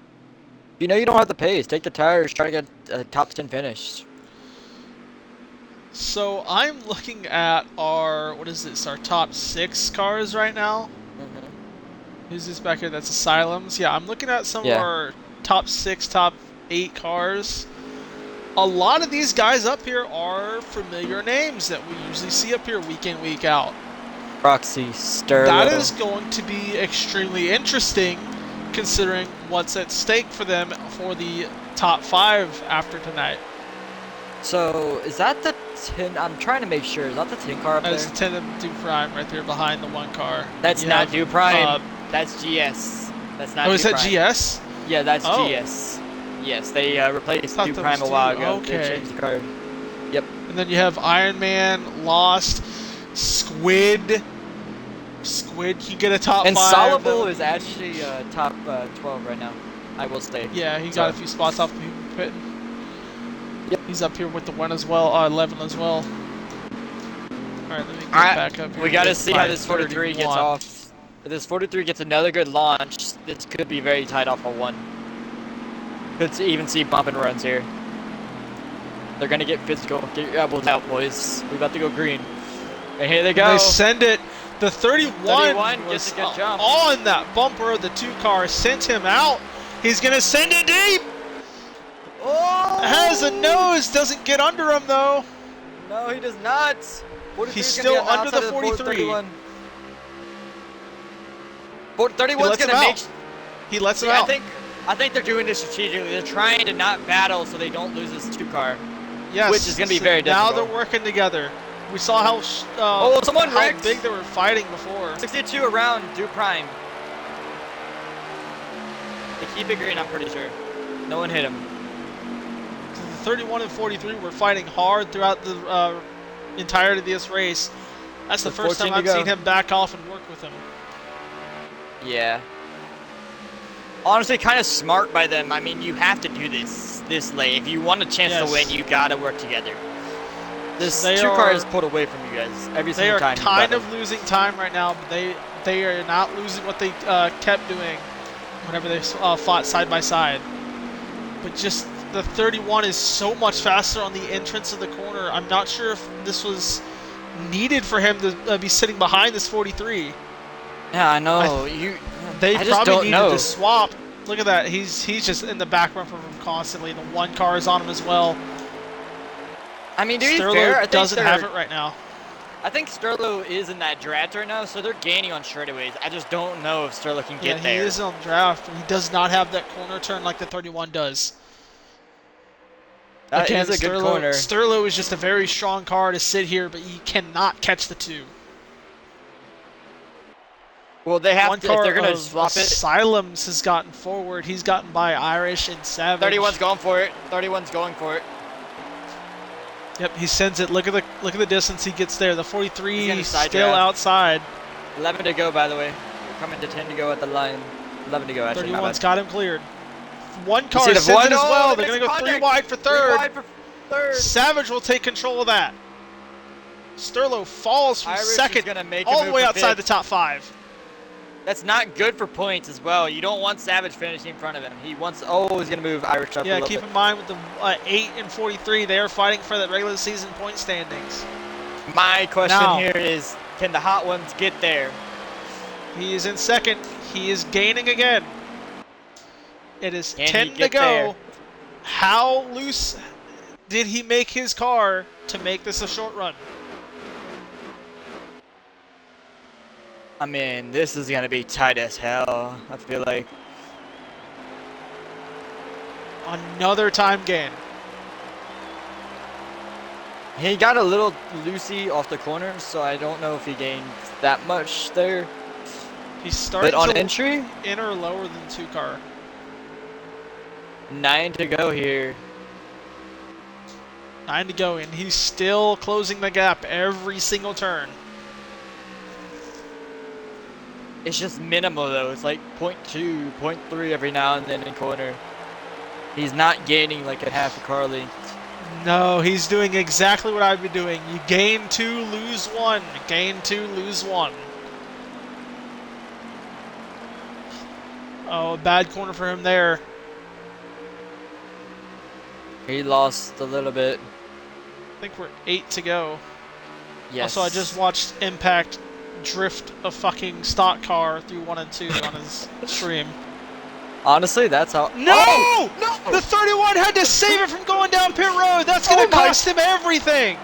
If you know you don't have the pace, take the tires. Try to get a top 10 finish. So I'm looking at our, what is this, our top 6 cars right now. Who's this back here? That's Asylums. Yeah, I'm looking at some of our top 6, top 8 cars. A lot of these guys up here are familiar names that we usually see up here week in, week out. Proxy, Sterling. That is going to be extremely interesting considering what's at stake for them for the top 5 after tonight. So, is that the 10? I'm trying to make sure. Is that the 10 car up there? That's the 10 of Du Prime right there behind the 1 car. That's not Du Prime. That's GS. That's not Du Prime. Oh, is that GS? Yeah, that's GS. Yes, they replaced Du Prime a while ago. Okay. They changed the card. Yep. And then you have Iron Man, Lost, Squid. Squid can get a top 5. And Solable is actually top 12 right now. I will stay. Yeah, he got a few spots off people pitting. Yep. He's up here with the 1 as well, 11 as well. Alright, let me get back up here. We gotta see how this 43 gets off. If this 43 gets another good launch, this could be very tight off of 1. Could even see bump and runs here. They're gonna get physical. Get your elbows out, boys. We're about to go green. And here they go. They send it. The 31 gets a good jump. On that bumper of the 2 car, sent him out. He's gonna send it deep. Oh! Has a nose, doesn't get under him though. No, he does not. He's still under the 43. 31's gonna make. He lets him out. I think they're doing this strategically. They're trying to not battle so they don't lose this 2 car. Yes. Which is gonna be very difficult. Now they're working together. We saw how wrecked. big they were fighting before. 62 around Du Prime. They keep it green, I'm pretty sure. No one hit him. The 31 and 43 were fighting hard throughout the entirety of this race. That's the first time I've seen him back off and work with him. Yeah. Honestly, kind of smart by them. I mean, you have to do this. this late. If you want a chance to win, you gotta work together. This two cars pulled away from you guys every single time. They are kind of losing time right now, but they are not losing what they kept doing whenever they fought side by side. But just the 31 is so much faster on the entrance of the corner. I'm not sure if this was needed for him to be sitting behind this 43. Yeah, I know. They I just probably don't needed know. to swap. Look at that. He's just in the back row from him constantly. The one car is on him as well. I mean, to be Sterlo fair, I think doesn't have it right now. I think Sterlo is in that draft right now, so they're gaining on straightaways. I just don't know if Sterlo can get there. He is on draft, but he does not have that corner turn like the 31 does. That is a good corner. Sterlo is just a very strong car to sit here, but he cannot catch the two. Well, they have to, if they're going to swap it. Asylums has gotten forward. He's gotten by Irish and Savage. 31's going for it. 31's going for it. Yep, he sends it. Look at the distance he gets there. The 43 is still draft. outside. 11 to go, by the way. We're coming to 10 to go at the line. 11 to go, actually. 31's got him cleared. One car sends it as well. They're going to go 3 wide for third. 3 wide for third. Savage will take control of that. Sterlo falls from Irish second make all the way outside fifth. the top 5. That's not good for points as well. You don't want Savage finishing in front of him. He wants. Oh, he's gonna move Irish up. Yeah, a little keep bit. in mind with the 8 and 43, they are fighting for that regular season point standings. My question Now, here is, can the hot ones get there? He is in second. He is gaining again. It is Can 10 he to get go. there? How loose did he make his car to make this a short run? I mean, this is gonna be tight as hell. I feel like. Another time gain. He got a little loosey off the corner, so I don't know if he gained that much there. He's starting But on to entry, in or lower than 2 car. 9 to go here. 9 to go, and he's still closing the gap every single turn. It's just minimal though. It's like 0.2, 0.3 every now and then in corner. He's not gaining like a half a car length. No, he's doing exactly what I've been doing. You gain 2, lose 1. Gain 2, lose 1. Oh, a bad corner for him there. He lost a little bit. I think we're 8 to go. Yes. Also, I just watched Impact drift a fucking stock car through 1 and 2 on his stream. Honestly, that's how. No! Oh, no! The 31 had to save it from going down pit road. That's going to cost him everything.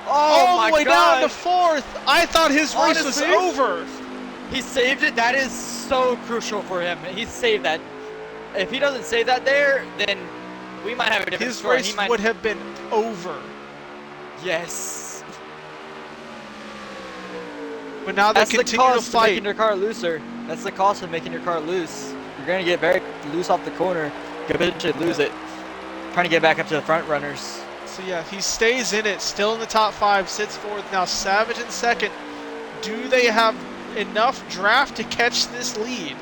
Oh All my the way God. down to 4th. I thought his race was Honestly, over. He saved it. That is so crucial for him. He saved that. If he doesn't save that there, then we might have a different His story. race would have been over. Yes. But now they That's the continue to cost of making fight. your car looser. That's the cost of making your car loose. You're gonna get very loose off the corner. You could potentially lose it. Trying to get back up to the front runners. So yeah, he stays in it, still in the top 5, sits fourth. Now Savage in second. Do they have enough draft to catch this lead?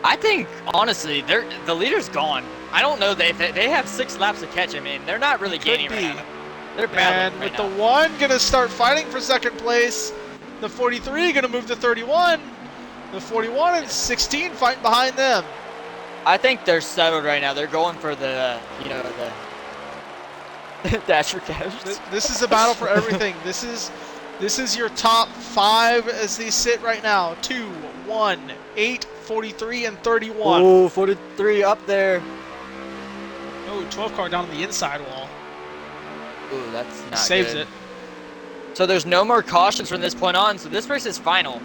I think honestly, the leader's gone. I don't know they have 6 laps to catch him in. They're not really gaining right now. They're battling And right with now. the 1 gonna start fighting for second place, the 43 gonna move to 31. The 41 and 16 fighting behind them. I think they're settled right now. They're going for the the Dasher Cash. This is a battle for everything. This is your top 5 as they sit right now. 2, 1, 8, 43, and 31. Oh, 43 up there. Oh, 12 car down on the inside wall. Ooh, that's not Saves good. it. So there's no more cautions from this point on. So this race is final.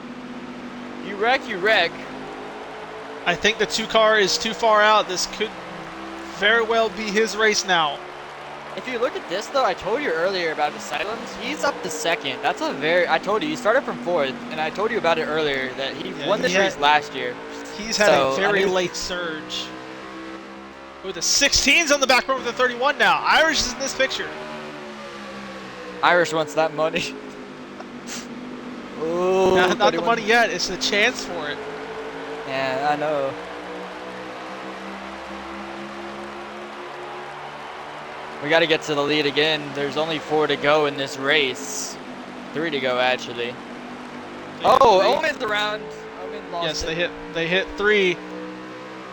You wreck, you wreck. I think the 2 car is too far out. This could very well be his race now. If you look at this though, I told you earlier about Asylums. He's up to second. That's a very. I told you he started from 4th, and I told you about it earlier that he won this race last year. He's had a very late surge. With the 16's on the back row with the 31 now. Irish is in this picture. Irish wants that money. Ooh, Not the 31. money yet. It's the chance for it. Yeah, I know. We got to get to the lead again. There's only 4 to go in this race. 3 to go, actually. Oh, Omen's around. Omen lost Yes, it. they hit 3.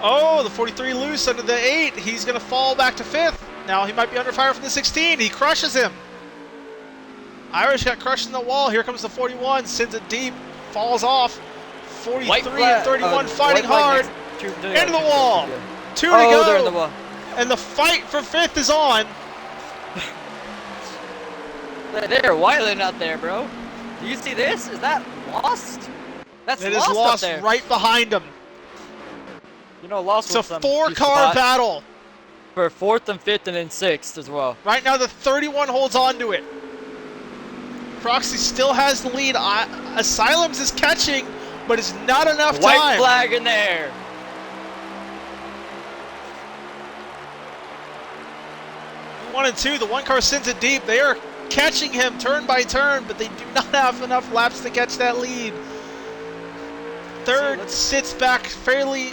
Oh, the 43 loose under the 8. He's going to fall back to 5th. Now he might be under fire from the 16. He crushes him. Irish got crushed in the wall. Here comes the 41. Sends it deep. Falls off. 43 and 31 fighting hard. Into the wall. 2 to go. They're in the wall. And the fight for 5th is on. They're wilding out there, bro. Do you see this? Is that lost? That's It lost is lost up there. right behind him. You know, lost. It's a 4-car battle. For 4th and 5th and then 6th as well. Right now the 31 holds on to it. Proxy still has the lead. Asylums is catching, but it's not enough White time. flag in there. One and 2, the 1 car sends it deep. They are catching him turn by turn, but they do not have enough laps to catch that lead. Third sits back fairly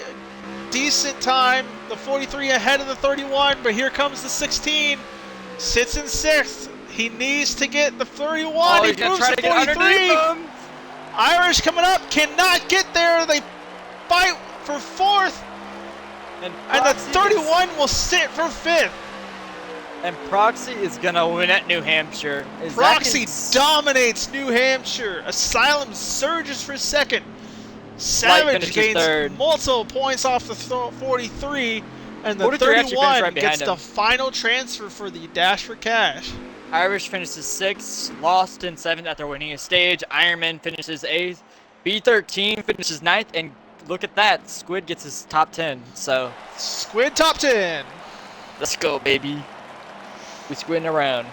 decent time. The 43 ahead of the 31, but here comes the 16. Sits in 6th. He needs to get the 31. Oh, he he's gonna moves try to to get 43. underneath him. Irish coming up, cannot get there. They fight for 4th, and the 31 will sit for 5th. And Proxy is gonna win at New Hampshire. Proxy dominates New Hampshire. Asylum surges for 2nd. Savage gains third. multiple points off the 43, and the 43 actually finished 31 right gets behind the him. final transfer for the Dash for Cash. Irish finishes 6th, Lost in 7th after winning a stage. Ironman finishes 8th. B13 finishes 9th, and look at that, Squid gets his top 10. So Squid top 10. let's go, baby. We squinting around.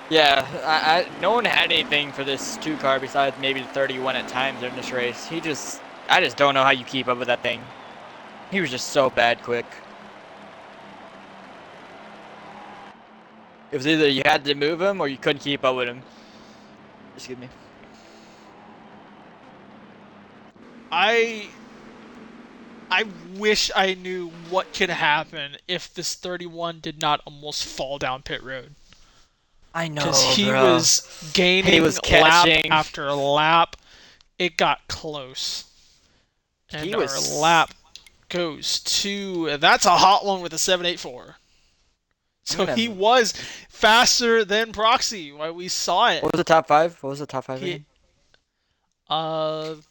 Yeah, no one had anything for this 2-car besides maybe the 31 at times during this race. I just don't know how you keep up with that thing. He was just so bad quick. It was either you had to move him or you couldn't keep up with him. Excuse me. I wish I knew what could happen if this 31 did not almost fall down pit road. I know, Because he bro. was gaining He was lap catching. after lap. It got close. And He was- our lap goes to... That's a hot one with a 784. So he was faster than Proxy while we saw it. What was the top 5? What was the top 5 He- again?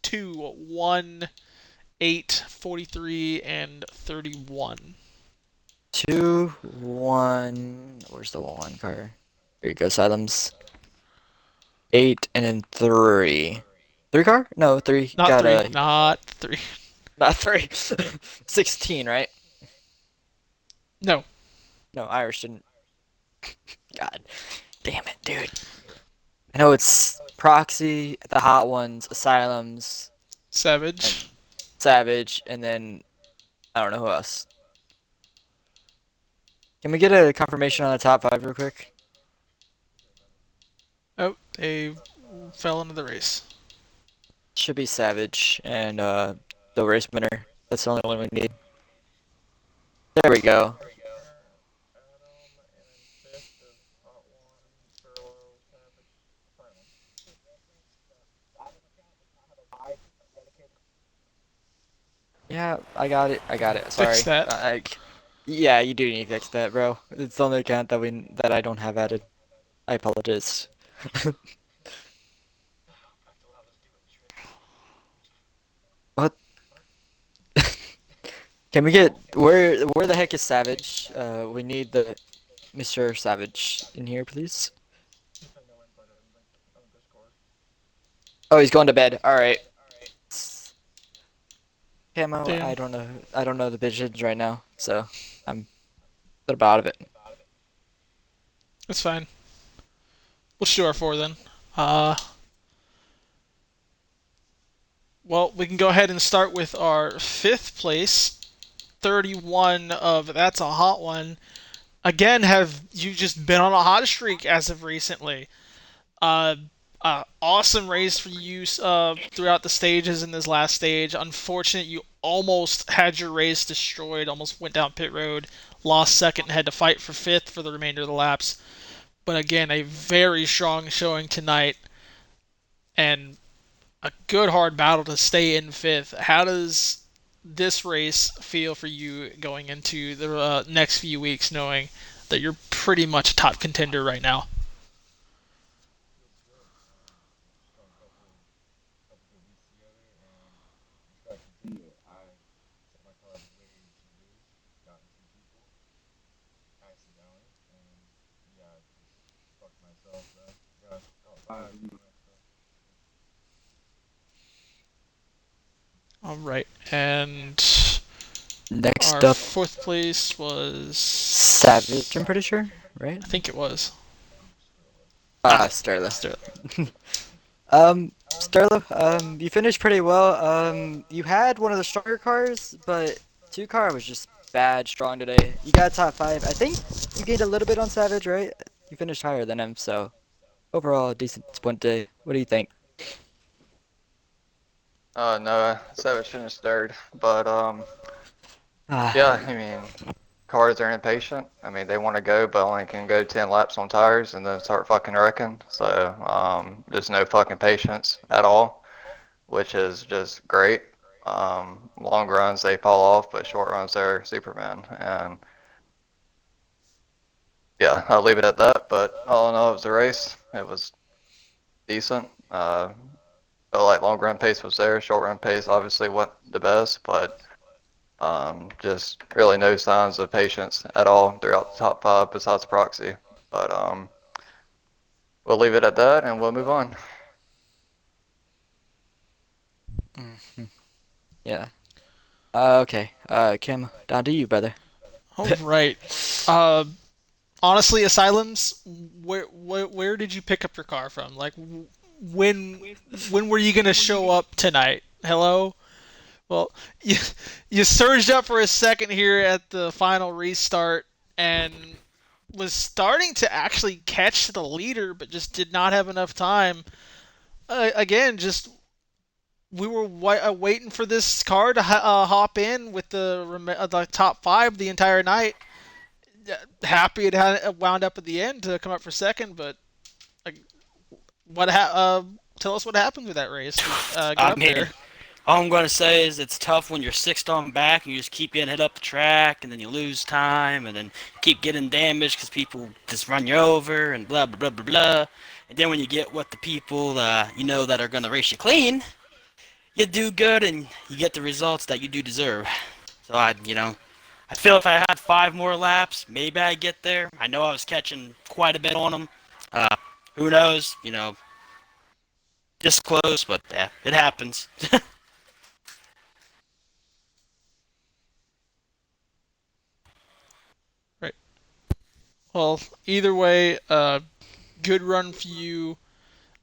2, 1, 8, 43, and 31. 2, 1. Where's the 1 car? Here you go, Asylums. 8 and then 3. 3 car? No, 3. Not Got 3. a, Not 3. not 3. 16, right? No. No, Irish didn't. God damn it, dude. I know it's Proxy, the Hot Ones, Asylums, Savage. Savage, and then I don't know who else. Can we get a confirmation on the top 5 real quick? Oh, they fell into the race. Should be Savage and the race winner. That's the only one we need. There we go. Yeah, I got it. I got it. Sorry. Fix that. Yeah, you do need to fix that, bro. It's the only account that I don't have added. I apologize. What? Can we get where the heck is Savage? We need the Mr. Savage in here, please. Oh, he's going to bed. All right. Camo. Damn. I don't know. I don't know the visions right now, so I'm a little bit out of it. That's fine. We'll shoot our 4 then. Well, we can go ahead and start with our 5th place. 31 of That's a Hot One. Again, have you just been on a hot streak as of recently? Awesome race for you throughout the stages in this last stage. Unfortunate you almost had your race destroyed, almost went down pit road, lost second, and had to fight for fifth for the remainder of the laps. But again, a very strong showing tonight and a good hard battle to stay in fifth. How does this race feel for you going into the next few weeks, knowing that you're pretty much a top contender right now? All right, and Next our up, fourth place was, Savage, I'm pretty sure, right? I think it was. Ah, Sterling. Sterling. Sterlo, you finished pretty well. You had one of the stronger cars, but two car was just bad strong today. You got top five. I think you gained a little bit on Savage, right? You finished higher than him, so overall a decent sprint day. What do you think? No, Savage finished third, but Ah, yeah, I mean, cars are impatient. I mean, they want to go, but only can go 10 laps on tires and then start fucking wrecking. So, there's no fucking patience at all, which is just great. Long runs they fall off, but short runs they're Superman. And yeah, I'll leave it at that. But all in all, it was a race. It was decent. Felt like long run pace was there. Short run pace obviously wasn't the best, but just really no signs of patience at all throughout the top five besides proxy. But we'll leave it at that and we'll move on. mhm, yeah. Okay. Kim, down to you, brother. All right. Uh, Honestly, Asylums, where did you pick up your car from? Like, when when were you gonna show up tonight? Hello. Well, you you surged up for a second here at the final restart and was starting to actually catch the leader, but just did not have enough time. Again, just we were waiting for this car to hop in with the top five the entire night. Happy it had wound up at the end to come up for second, but like, tell us what happened with that race to get I up mean, there. all I'm going to say is it's tough when you're sixth on back and you just keep getting hit up the track and then you lose time and then keep getting damaged because people just run you over and blah, blah, blah, blah, blah. And then when you get with the people you know that are going to race you clean, you do good and you get the results that you do deserve. So I feel if I had five more laps, maybe I'd get there. I know I was catching quite a bit on them. Uh, who knows? Just close, but yeah, it happens. Right. Well, either way, good run for you.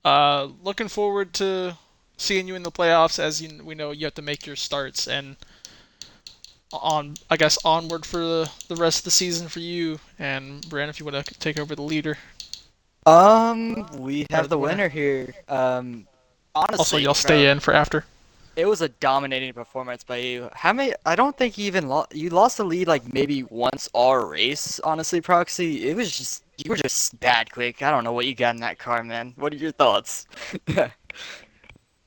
Looking forward to seeing you in the playoffs. As we know, you have to make your starts and I guess onward for the rest of the season for you. And Brandon, if you want to take over the leader We or have the the winner. winner here. Also, Honestly, y'all stay bro, in for after. it was a dominating performance by you. How many? I don't think you even lost. You lost the lead like maybe once all race. Honestly, Proxy, it was just you were just bad quick. I don't know what you got in that car, man. What are your thoughts?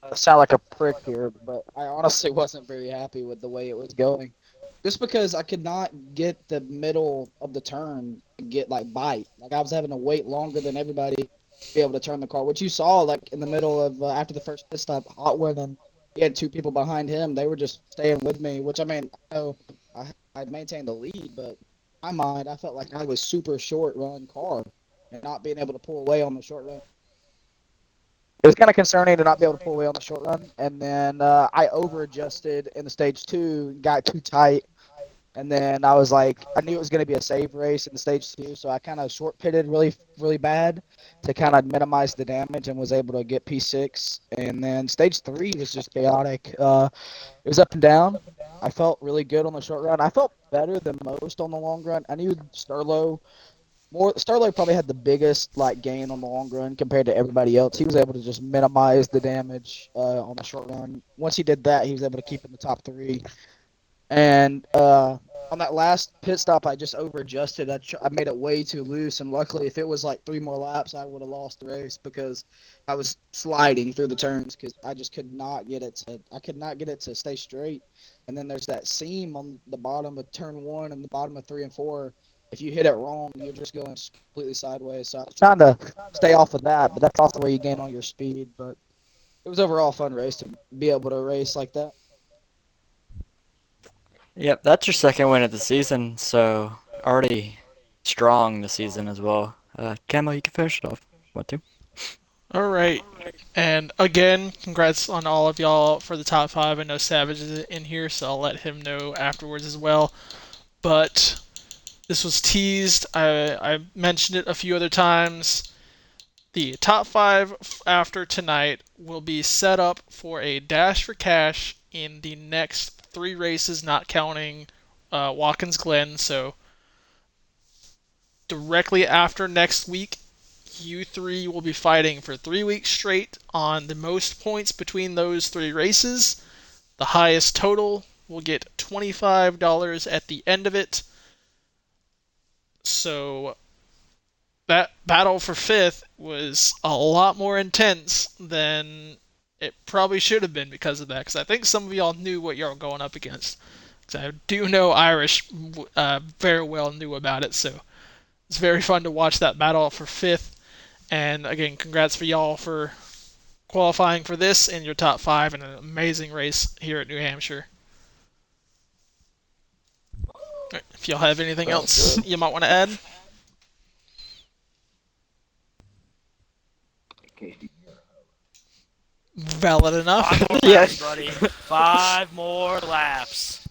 I sound like a prick here, but I honestly wasn't very happy with the way it was going. Just because I could not get the middle of the turn to get like bite. Like I was having to wait longer than everybody to be able to turn the car. Which you saw like in the middle of after the first pit stop, Hotwin and he had two people behind him. They were just staying with me. Which I mean, I know I maintained the lead, but in my mind, I felt like I was super short run car and not being able to pull away on the short run. It was kind of concerning to not be able to pull away on the short run. And then I over adjusted in the stage two, got too tight. And then I was like, I knew it was going to be a save race in the stage two. So I kind of short pitted really, really bad to kind of minimize the damage and was able to get P6. And then stage three was just chaotic. It was up and down. I felt really good on the short run. I felt better than most on the long run. I knew Sterlo Starlight probably had the biggest like gain on the long run compared to everybody else. He was able to just minimize the damage on the short run. Once he did that, he was able to keep in the top three. And on that last pit stop, I just over adjusted. I made it way too loose, and luckily, if it was like 3 more laps, I would have lost the race because I was sliding through the turns because I just could not get it to. I could not get it to stay straight. And then there's that seam on the bottom of turn one and the bottom of 3 and 4. If you hit it wrong, you're just going completely sideways. So I was trying to stay off of that, but that's also where you gain all your speed. But it was overall a fun race to be able to race like that. Yep, that's your second win of the season, so already strong this season as well. Camo, you can finish it off. Want to? All right. And again, congrats on all of y'all for the top five. I know Savage is in here, so I'll let him know afterwards as well. But this was teased. I mentioned it a few other times. The top five after tonight will be set up for a dash for cash in the next three races, not counting Watkins Glen. So directly after next week, you three will be fighting for 3 weeks straight on the most points between those three races. The highest total will get $25 at the end of it. So that battle for fifth was a lot more intense than it probably should have been because of that. Because I think some of y'all knew what y'all were going up against. Because I do know Irish very well knew about it, so it's very fun to watch that battle for fifth. And again, congrats for y'all for qualifying for this in your top five in an amazing race here at New Hampshire. If y'all have anything else you might want to add. Valid enough. 5 more laps, buddy. 5 more laps.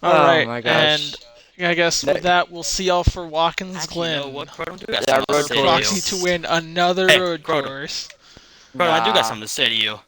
All Oh right, my gosh. and I guess with that, we'll see y'all for Watkins Actually, you know Glen. what, Croto? I do got Yeah, something to road say to course. Proxy you. to win another Hey, road Croto. course. Croto, I do got Nah. something to say to you.